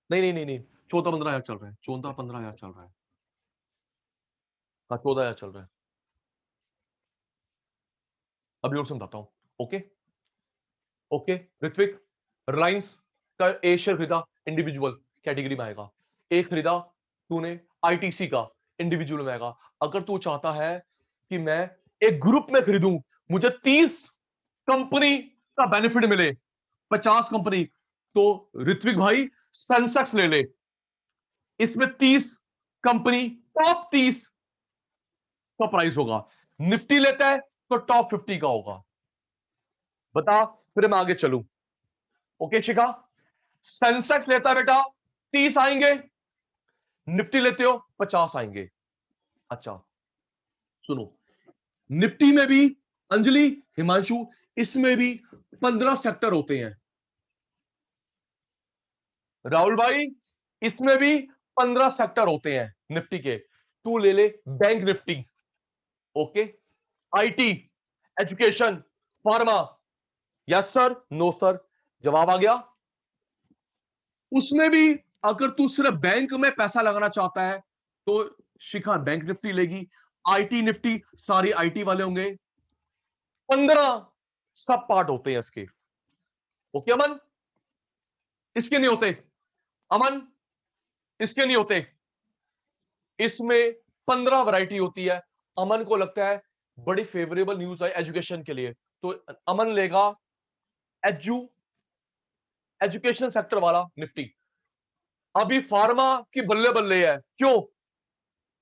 नहीं नहीं नहीं नहीं, 14-15 हजार चल रहा है, 14-15 हजार चल रहा है। हाँ, 14 हजार चल रहा है। अभी और समझाता हूं। ओके ओके, ऋत्विक, रिलायंस का ए शेयर खरीदा, इंडिविजुअल कैटेगरी में आएगा। एक खरीदा तूने आईटीसी का, इंडिविजुअल में आएगा। अगर तू चाहता है कि मैं एक ग्रुप में खरीदूं, मुझे 30 कंपनी का बेनिफिट मिले, 50 कंपनी, तो ऋत्विक भाई सेंसेक्स ले ले। इसमें 30 कंपनी, टॉप 30 का प्राइस होगा। निफ्टी लेता है तो टॉप 50 का होगा। बता, फिर मैं आगे चलूं। ओके शिखा, सेंसेक्स लेता है बेटा 30 आएंगे, निफ्टी लेते हो 50 आएंगे। अच्छा सुनो, निफ्टी में भी अंजलि, हिमांशु, इसमें भी 15 सेक्टर होते हैं। राहुल भाई, इसमें भी 15 सेक्टर होते हैं निफ्टी के। तू ले ले bank Nifty. Okay, IT, education, pharma, yes sir, no sir, जवाब आ गया। उसमें भी अगर तू सिर्फ बैंक में पैसा लगाना चाहता है तो शिखा बैंक निफ्टी लेगी। आईटी निफ्टी, सारी आईटी वाले होंगे। 15 सब पार्ट होते हैं इसके। ओके अमन, इसके नहीं होते। अमन, इसके नहीं होते। इसमें 15 वैरायटी होती है। अमन को लगता है बड़ी फेवरेबल न्यूज है एजुकेशन के लिए, तो अमन लेगा एजुकेशन सेक्टर वाला निफ्टी। अभी फार्मा की बल्ले बल्ले है, क्यों?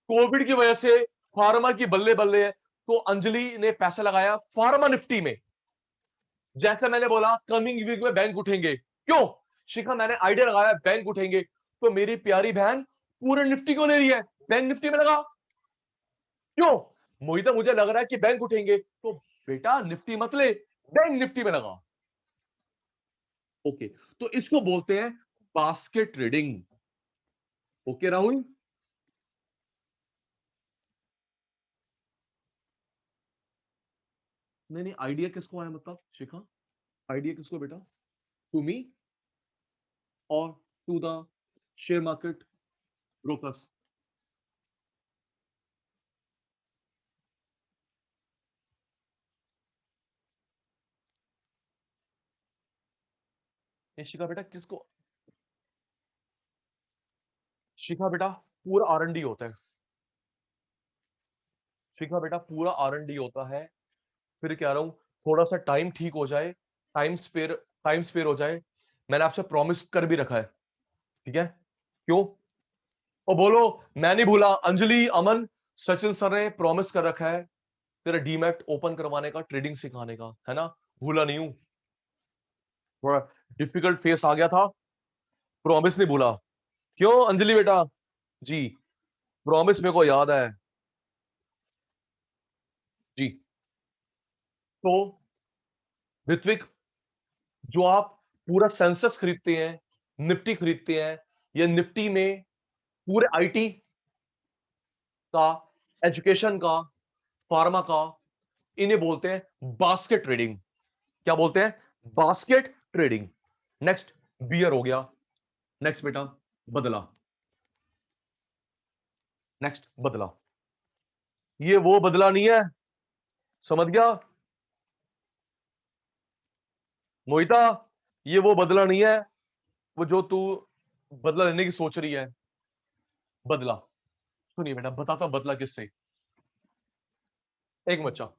कोविड की वजह से फार्मा की बल्ले बल्ले है, तो अंजलि ने पैसा लगाया फार्मा निफ्टी में। जैसे मैंने बोला कमिंग वीक में बैंक उठेंगे, क्यों शिखा? मैंने आइडिया लगाया बैंक उठेंगे, तो मेरी प्यारी बहन पूरे निफ्टी को ले रही है, बैंक निफ्टी में लगा। क्यों मोहिता? मुझे लग रहा है कि बैंक उठेंगे, तो बेटा निफ्टी मत ले, बैंक निफ्टी में लगा। ओके, तो इसको बोलते हैं बास्केट ट्रेडिंग। ओके राहुल, नहीं नहीं, आइडिया किसको आया मतलब शिखा? आइडिया किसको बेटा? टू मी और to the share market brokers? Shikha बेटा किसको? शिखा बेटा पूरा R&D होता है, शिखा बेटा पूरा R&D होता है। फिर कह रहा हूं थोड़ा सा टाइम ठीक हो जाए, टाइम स्पेयर हो जाए, मैंने आपसे प्रॉमिस कर भी रखा है, ठीक है? क्यों? और बोलो मैं नहीं भूला। अंजलि, अमन, सचिन सर ने प्रॉमिस कर रखा है तेरा डीमैट ओपन करवाने का, ट्रेडिंग सिखाने का, है ना? भूला नहीं हूं। थोड़ा डिफिकल्ट फेस आ गया था, प्रॉमिस नहीं भूला। क्यों अंजलि बेटा? जी प्रॉमिस मेरे को याद है जी। तो ऋत्विक, जो आप पूरा सेंसस खरीदते हैं, निफ्टी खरीदते हैं, या निफ्टी में पूरे आईटी का, एजुकेशन का, फार्मा का, इन्हें बोलते हैं बास्केट ट्रेडिंग। क्या बोलते हैं? Basket trading. नेक्स्ट बियर हो गया। नेक्स्ट बेटा बदला। नेक्स्ट बदला। ये वो बदला नहीं है, समझ गया मोहिता? ये वो बदला नहीं है, वो जो तू बदला लेने की सोच रही है। बदला सुनिए बेटा, बताता हूं बदला किससे। एक बच्चा,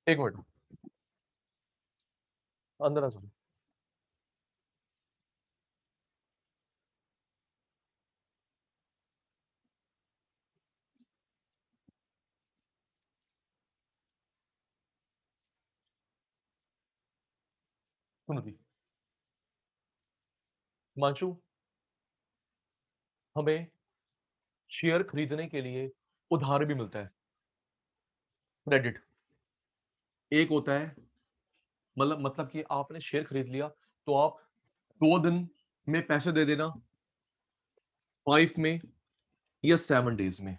एक मिनट अंदर आ जाओ। सुनो जी हिमांशु, हमें शेयर खरीदने के लिए उधार भी मिलता है, क्रेडिट। एक होता है मतलब कि आपने शेयर खरीद लिया तो आप 2 दिन में पैसे दे देना, 5 में या 7 डेज में।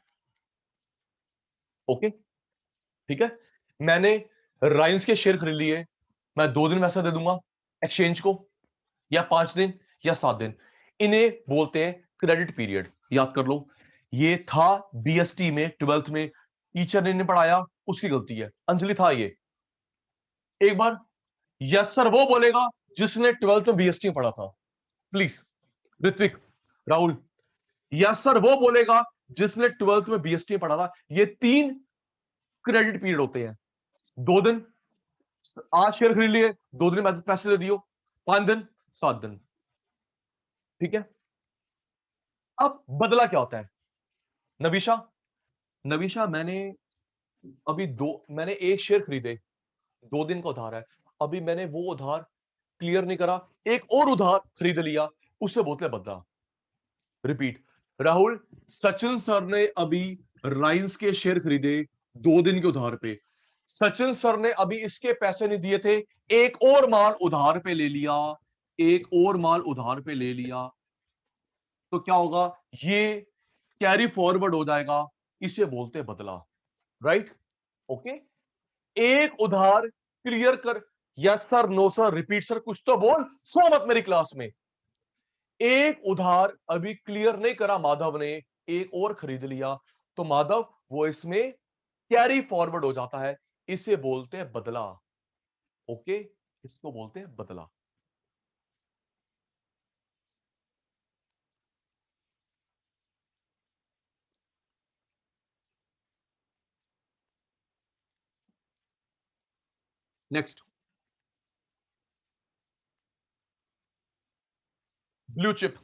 ओके ठीक है? मैंने राइंस के शेयर खरीद लिए, मैं 2 दिन पैसा दे दूंगा एक्सचेंज को, या 5 दिन या 7 दिन। इन्हें बोलते हैं क्रेडिट पीरियड। याद कर लो, ये था बीएसटी में 12th में, टीचर ने पढ़ाया, उसकी गलती है। अंजलि था ये। एक बार यस सर वो बोलेगा जिसने 12th में बीएसटी में पढ़ा था, please. Ritvik, Rahul, yes sir वो बोलेगा जिसने 12th में बीएसटी में पढ़ा था। ये 3 क्रेडिट पीरियड होते हैं। 2 दिन आज शेयर खरीद लिए, 2 दिन में पैसे दे दियो, 5 दिन, 7 दिन। ठीक है? अब बदला क्या होता है? नबीशा, नबीशा मैंने एक शेयर खरीदे, 2 दिन का उधार है, अभी मैंने वो उधार क्लियर नहीं करा, एक और उधार खरीद लिया, उससे बोलते हैं बदला। रिपीट। राहुल, सचिन सर ने अभी राइंस के शेयर खरीदे 2 दिन के उधार पे, सचिन सर ने अभी इसके पैसे नहीं दिए थे, एक और माल उधार पे ले लिया, एक और माल उधार पे ले लिया, तो क्या होगा? ये कैरी फॉरवर्ड हो जाएगा, इसे बोलते हैं बदला। राइट? ओके। एक उधार क्लियर कर। Yes sir, no sir, repeat sir, कुछ तो बोल, सो मत मेरी क्लास में। एक उधार अभी क्लियर नहीं करा माधव ने, एक और खरीद लिया, तो माधव वो इसमें कैरी फॉरवर्ड हो जाता है, इसे बोलते हैं बदला। ओके, इसको बोलते हैं बदला। Next, blue chip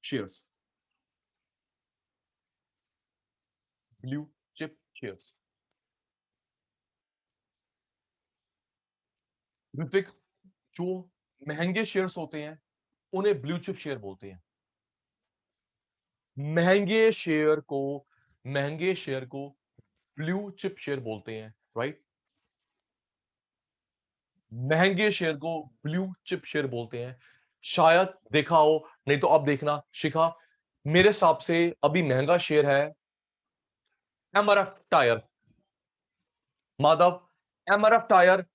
shares. Blue chip shares. Hrithik, जो महंगे शेयर्स होते हैं उन्हें ब्लू चिप शेयर बोलते हैं। महंगे शेयर को ब्लू चिप शेयर बोलते हैं। राइट? महंगे शेयर को ब्लू चिप शेयर बोलते हैं। शायद देखा हो, नहीं तो अब देखना। शिखा, मेरे हिसाब से अभी महंगा शेयर है MRF tyre. Madhav, MRF tyre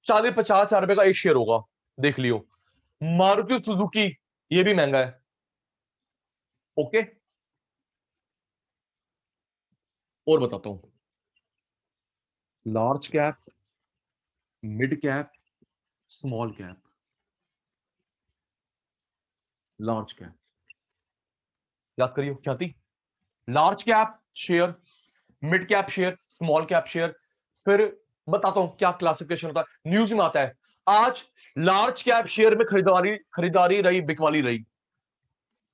40-50 हजार रुपए का एक शेयर होगा, देख लियो। मारुति सुजुकी, ये भी महंगा है। ओके, और बताता हूं, large cap, mid cap, small cap. Large cap. याद करिए क्या थी? Large cap share, mid cap share, small cap share. फिर बताता हूं क्या क्लासिफिकेशन होता है। न्यूज में आता है आज लार्ज कैप शेयर में खरीदारी रही, बिकवाली रही।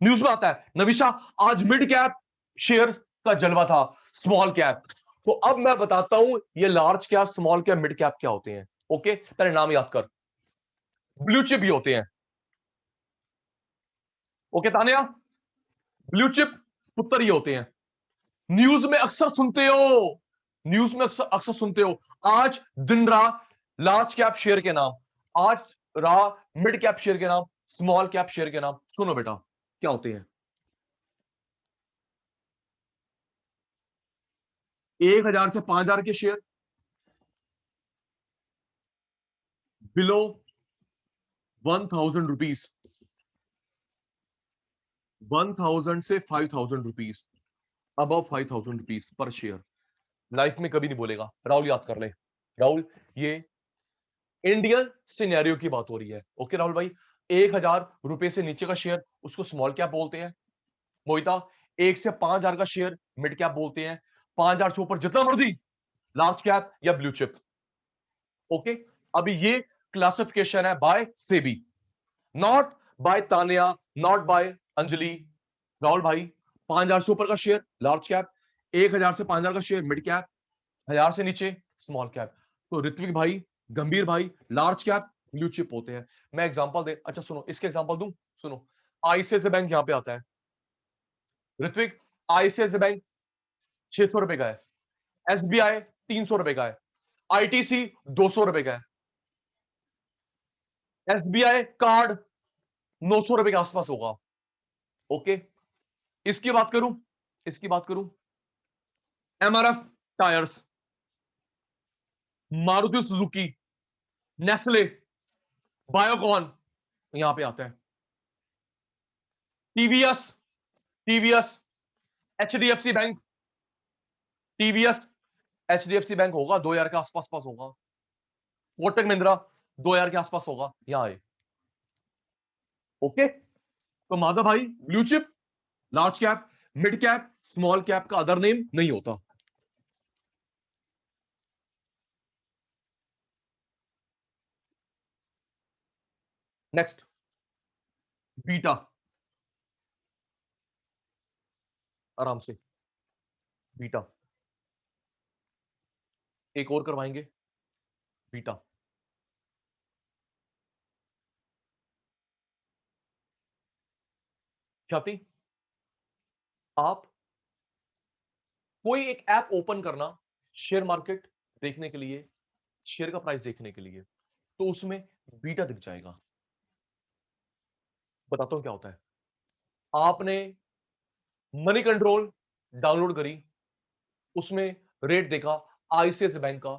न्यूज में आता है नविशा आज मिड कैप शेयर का जलवा था, स्मॉल कैप। तो अब मैं बताता हूं ये large cap, small cap, mid cap क्या होते हैं। ओके, पहले नाम याद कर। ब्लू चिप भी होते हैं। ओके तानिया, ब्लू चिप पुत्र ही होते हैं। न्यूज में अक्सर सुनते हो, न्यूज में अक्सर सुनते हो आज दिन रहा लार्ज कैप शेयर के नाम, आज रहा मिड कैप शेयर के नाम, स्मॉल कैप शेयर के नाम। सुनो बेटा क्या होते हैं। 1000 से 5000 के शेयर, बिलो 1000 रुपीज, 1000 से 5000 rupees, above 5000 rupees per share. Life में कभी नहीं बोलेगा। राहुल याद कर ले। राहुल ये इंडियन सिनेरियो की बात हो रही है। ओके राहुल भाई, 1000 रुपए से नीचे का शेयर उसको स्मॉल कैप बोलते हैं। मोहिता 1 से 5000 का शेयर मिड कैप बोलते हैं। 5000 से ऊपर जितना मर्जी लार्ज कैप या ब्लू चिप। ओके, अभी ये क्लासिफिकेशन है by SEBI, not by Tania, not by Anjali. Rahul भाई 5000 से ऊपर का शेयर लार्ज कैप, 1000 से 5000 का शेयर मिड कैप, 1000 से नीचे स्मॉल कैप। तो ऋत्विक भाई, गंभीर भाई, लार्ज कैप ब्लू चिप होते हैं। मैं एग्जांपल दे, अच्छा सुनो इसके एग्जांपल दूं। सुनो, आईसीआईसीआई बैंक यहां पे आता है। ऋत्विक आईसीआईसीआई बैंक 600 रुपए का है, एसबीआई 300 रुपए का है, आईटीसी 200 रुपए का है, एसबीआई कार्ड 900 रुपए के आसपास होगा। ओके, इसकी बात करूं, इसकी बात करूं, MRF tyres, Maruti Suzuki, Nestle, Biocon यहां पे आता है, TVS, TVS, HDFC bank, TVS HDFC bank होगा 2000 के आसपास पास होगा, कोटक महिंद्रा 2000 के आसपास होगा यहां आए। ओके, तो माधव भाई blue chip, large cap, mid cap, small cap का अदर नेम नहीं होता। नेक्स्ट, बीटा, आराम से बीटा, एक और करवाएंगे बीटा। ख्याति, आप कोई एक ऐप ओपन करना शेयर मार्केट देखने के लिए, शेयर का प्राइस देखने के लिए, तो उसमें बीटा दिख जाएगा। बताता हूं क्या होता है। आपने मनी कंट्रोल डाउनलोड करी, उसमें रेट देखा आईसीआईसीआई बैंक का,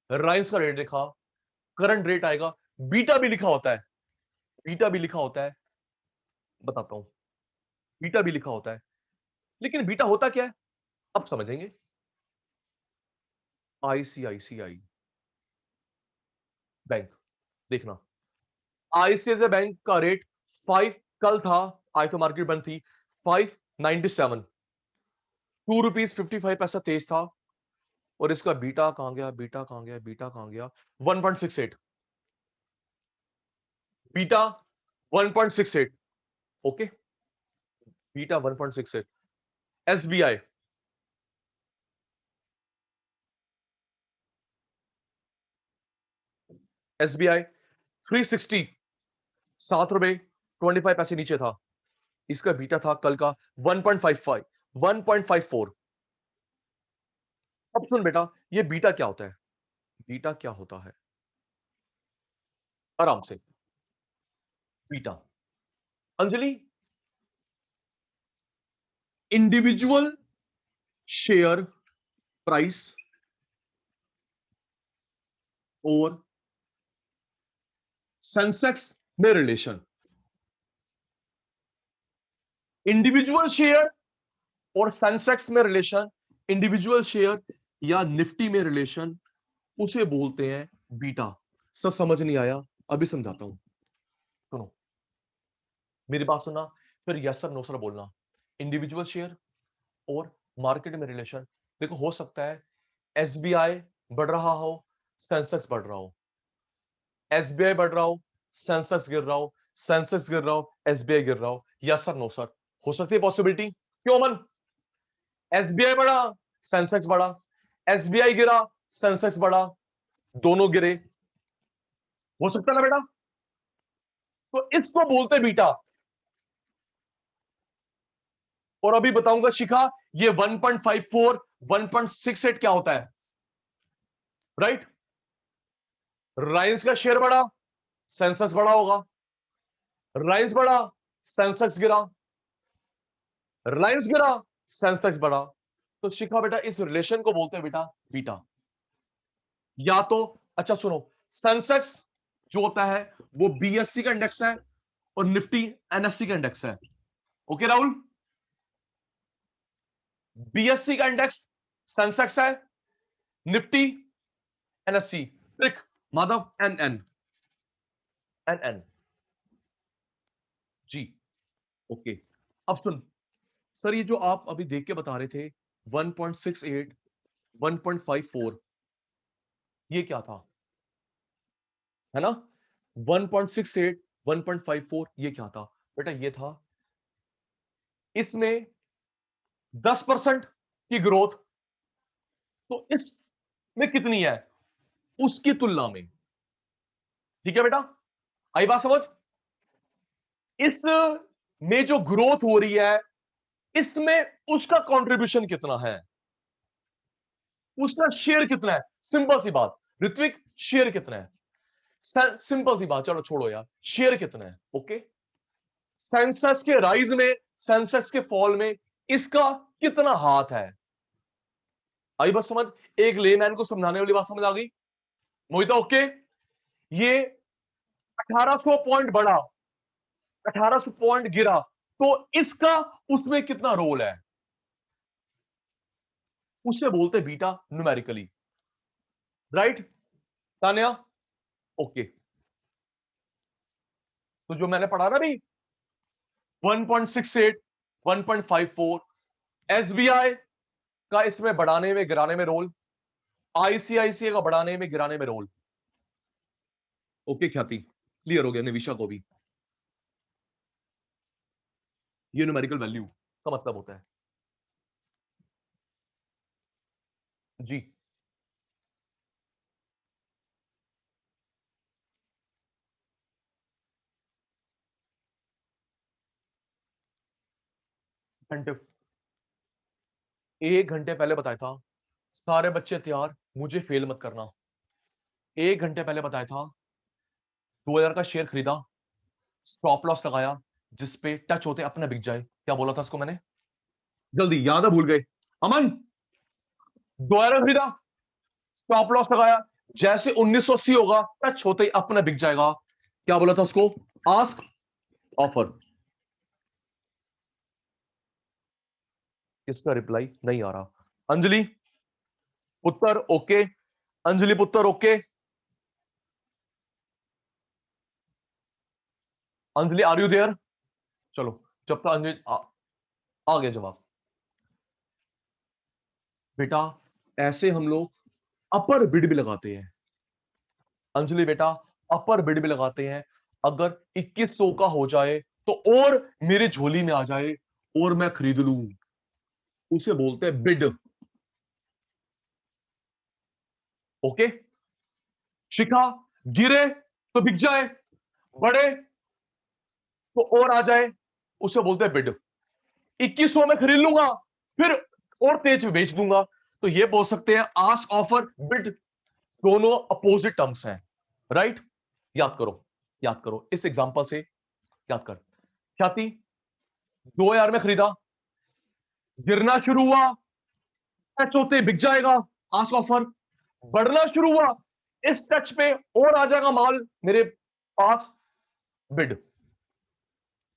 रिलायंस का रेट देखा, करंट रेट आएगा, बीटा भी लिखा होता है, बीटा भी लिखा होता है। बताता हूं, बीटा भी लिखा होता है, लेकिन बीटा होता क्या है अब समझेंगे। आईसीआईसीआई बैंक देखना, आईसीआईसीआई बैंक का रेट 5 कल था, आज तो मार्केट बंद थी 597, 2 रुपीज 55 पैसा तेज था। और इसका बीटा कहां गया, बीटा कहां गया, बीटा कहां गया, 1.68, beta 1.68। Okay, beta 1.68। SBI, SBI 360, 7 रुपए 25 पैसे नीचे था, इसका बीटा था कल का 1.55, 1.54। अब सुन बेटा, ये बीटा क्या होता है, बीटा क्या होता है, आराम से। Beta Anjali, individual share price और सेंसेक्स में रिलेशन, इंडिविजुअल शेयर और सेंसेक्स में रिलेशन, इंडिविजुअल शेयर या निफ्टी में रिलेशन, उसे बोलते हैं बीटा। सब समझ नहीं आया, अभी समझाता हूं, सुनो। मेरी बात सुनना, फिर यस सर नो सर बोलना। इंडिविजुअल शेयर और मार्केट में रिलेशन, देखो हो सकता है एसबीआई बढ़ रहा हो, सेंसेक्स बढ़ रहा हो, एसबीआई बढ़ रहा हो, सेंसेक्स गिर रहा हो, सेंसेक्स गिर रहा हो, एसबीआई गिर रहा हो। यस सर नो सर, हो सकती है पॉसिबिलिटी। क्यों अमन? एसबीआई बढ़ा, सेंसेक्स बढ़ा, एसबीआई गिरा, सेंसेक्स बढ़ा, दोनों गिरे, हो सकता है ना बेटा? तो इसको बोलते बीटा। और अभी बताऊंगा शिखा, ये 1.54 1.68 क्या होता है, राइट? राइंस का शेयर बढ़ा, सेंसेक्स बढ़ा होगा, राइंस बढ़ा, सेंसेक्स गिरा, राइंस गिरा, सेंसेक्स बढ़ा। तो शिखा बेटा इस रिलेशन को बोलते हैं बेटा बीटा। या तो अच्छा सुनो, सेंसेक्स जो होता है वो बीएससी का इंडेक्स है और निफ्टी एनएससी का इंडेक्स है। ओके राहुल, बीएससी का इंडेक्स सेंसेक्स है, Nifty NSC, trick Madhav NN NN ji. Okay, अब सुन सर, ये जो आप अभी देख के बता रहे थे 1.68 1.54 ये क्या था, है ना? 1.68 1.54 ये क्या था बेटा? ये था इसमें 10% की ग्रोथ, तो इसमें कितनी है उसकी तुलना में। ठीक है बेटा, आई बात समझ? इस में जो ग्रोथ हो रही है इसमें उसका कंट्रीब्यूशन कितना है, उसका शेयर कितना है। सिंपल सी बात ऋत्विक, शेयर कितना है? सिंपल सी बात, चलो छोड़ो यार, शेयर कितना है। ओके, सेंसेक्स के राइज में, सेंसेक्स के फॉल में इसका कितना हाथ है। आई बात समझ? एक लेमैन को समझाने वाली बात समझ आ गई मोहिता? ओके, ये 1800 पॉइंट बढ़ा, 1800 पॉइंट गिरा, तो इसका उसमें कितना रोल है, उसे बोलते beta numerically, right Tanya? Okay, तो जो मैंने पढ़ा ना भी 1.68 1.54 एसबीआई का इसमें बढ़ाने में गिराने में रोल, आईसीआईसीआई का बढ़ाने में गिराने में रोल। ओके ख्याति, क्लियर हो गया निविशा को भी। ये न्यूमेरिकल वैल्यू का मतलब होता है जी। घंटे, 1 घंटे पहले बताया था सारे बच्चे तैयार, मुझे फेल मत करना। 1 घंटे पहले बताया था 2000 का शेयर खरीदा, स्टॉप लॉस लगाया, जिसपे टच होते अपने बिक जाए। क्या बोला था उसको मैंने? जल्दी याद है, भूल गए? अमन, 2000 खरीदा, स्टॉप लॉस लगाया, जैसे 1980 होगा टच होते ही अपना बिक जाएगा। क्या बोला था उसको? Ask offer. इसका रिप्लाई नहीं आ रहा। अंजलि पुत्र ओके, अंजलि पुत्र okay, Anjali are you there? चलो जब तक अंजलि आ गया जवाब। बेटा ऐसे हम लोग अपर बिड भी लगाते हैं। अंजलि बेटा अपर बिड भी लगाते हैं, अगर 2100 का हो जाए तो और मेरी झोली में आ जाए और मैं खरीद लूं, उसे बोलते हैं बिड। ओके, शिखा गिरे तो बिक जाए, बढ़े तो और आ जाए, उसे बोलते हैं बिड। 2100 में खरीद लूंगा, फिर और तेज में बेच दूंगा, तो ये बोल सकते हैं आस्क ऑफर बिड, दोनों अपोजिट टर्म्स हैं, राइट? याद करो, याद करो, इस एग्जांपल से याद कर। ख्याति 2000 में खरीदा, गिरना शुरू हुआ, टच होते बिक जाएगा, आस्क ऑफर। बढ़ना शुरू हुआ, इस टच पे और आ जाएगा माल मेरे पास, बिड।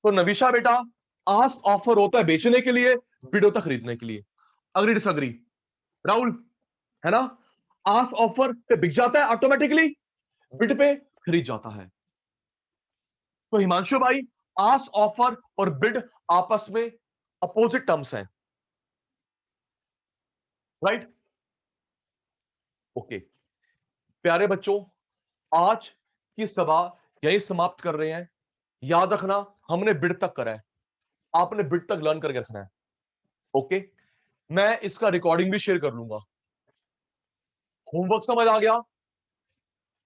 तो नविशा बेटा आस्क ऑफर होता है बेचने के लिए, बिड होता है खरीदने के लिए। Agree disagree? राहुल है ना? आस्क ऑफर पे बिक जाता है ऑटोमेटिकली, बिड पे खरीद जाता है। तो हिमांशु भाई आस्क, ऑफर और बिड आपस में अपोजिट टर्म्स हैं, राइट? ओके प्यारे बच्चों, आज की सभा यही समाप्त कर रहे हैं। याद रखना हमने बिड तक करा है, आपने बिड तक लर्न करके रखना है। ओके मैं इसका रिकॉर्डिंग भी शेयर कर लूंगा। होमवर्क समझ आ गया?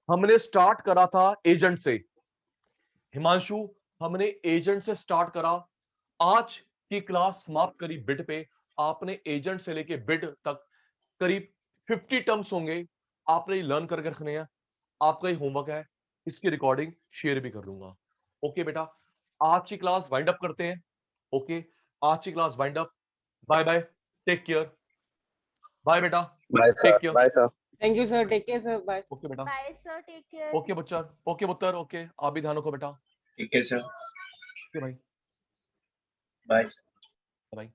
हमने स्टार्ट करा था एजेंट से, हिमांशु हमने एजेंट से स्टार्ट करा। आज की क्लास समाप्त करी बिड पे। आपने एजेंट से लेके बिड तक करीब 50 टर्म्स होंगे, आपने ये लर्न करके रखने हैं। आपका ही होमवर्क है, इसकी रिकॉर्डिंग शेयर भी कर लूंगा। ओके बेटा, आज की क्लास वाइंड अप करते हैं। ओके आज की class wind up. Bye bye, take care. Bye बेटा, Bye, take sir. Care. Bye, sir. Thank you, sir. Take care, sir. Bye. Okay बेटा, bye sir, take care. Okay बच्चा, okay पुत्र, okay आप भी ध्यान रखो बेटा। ठीक है सर। ओके भाई, बाय सर। बाय।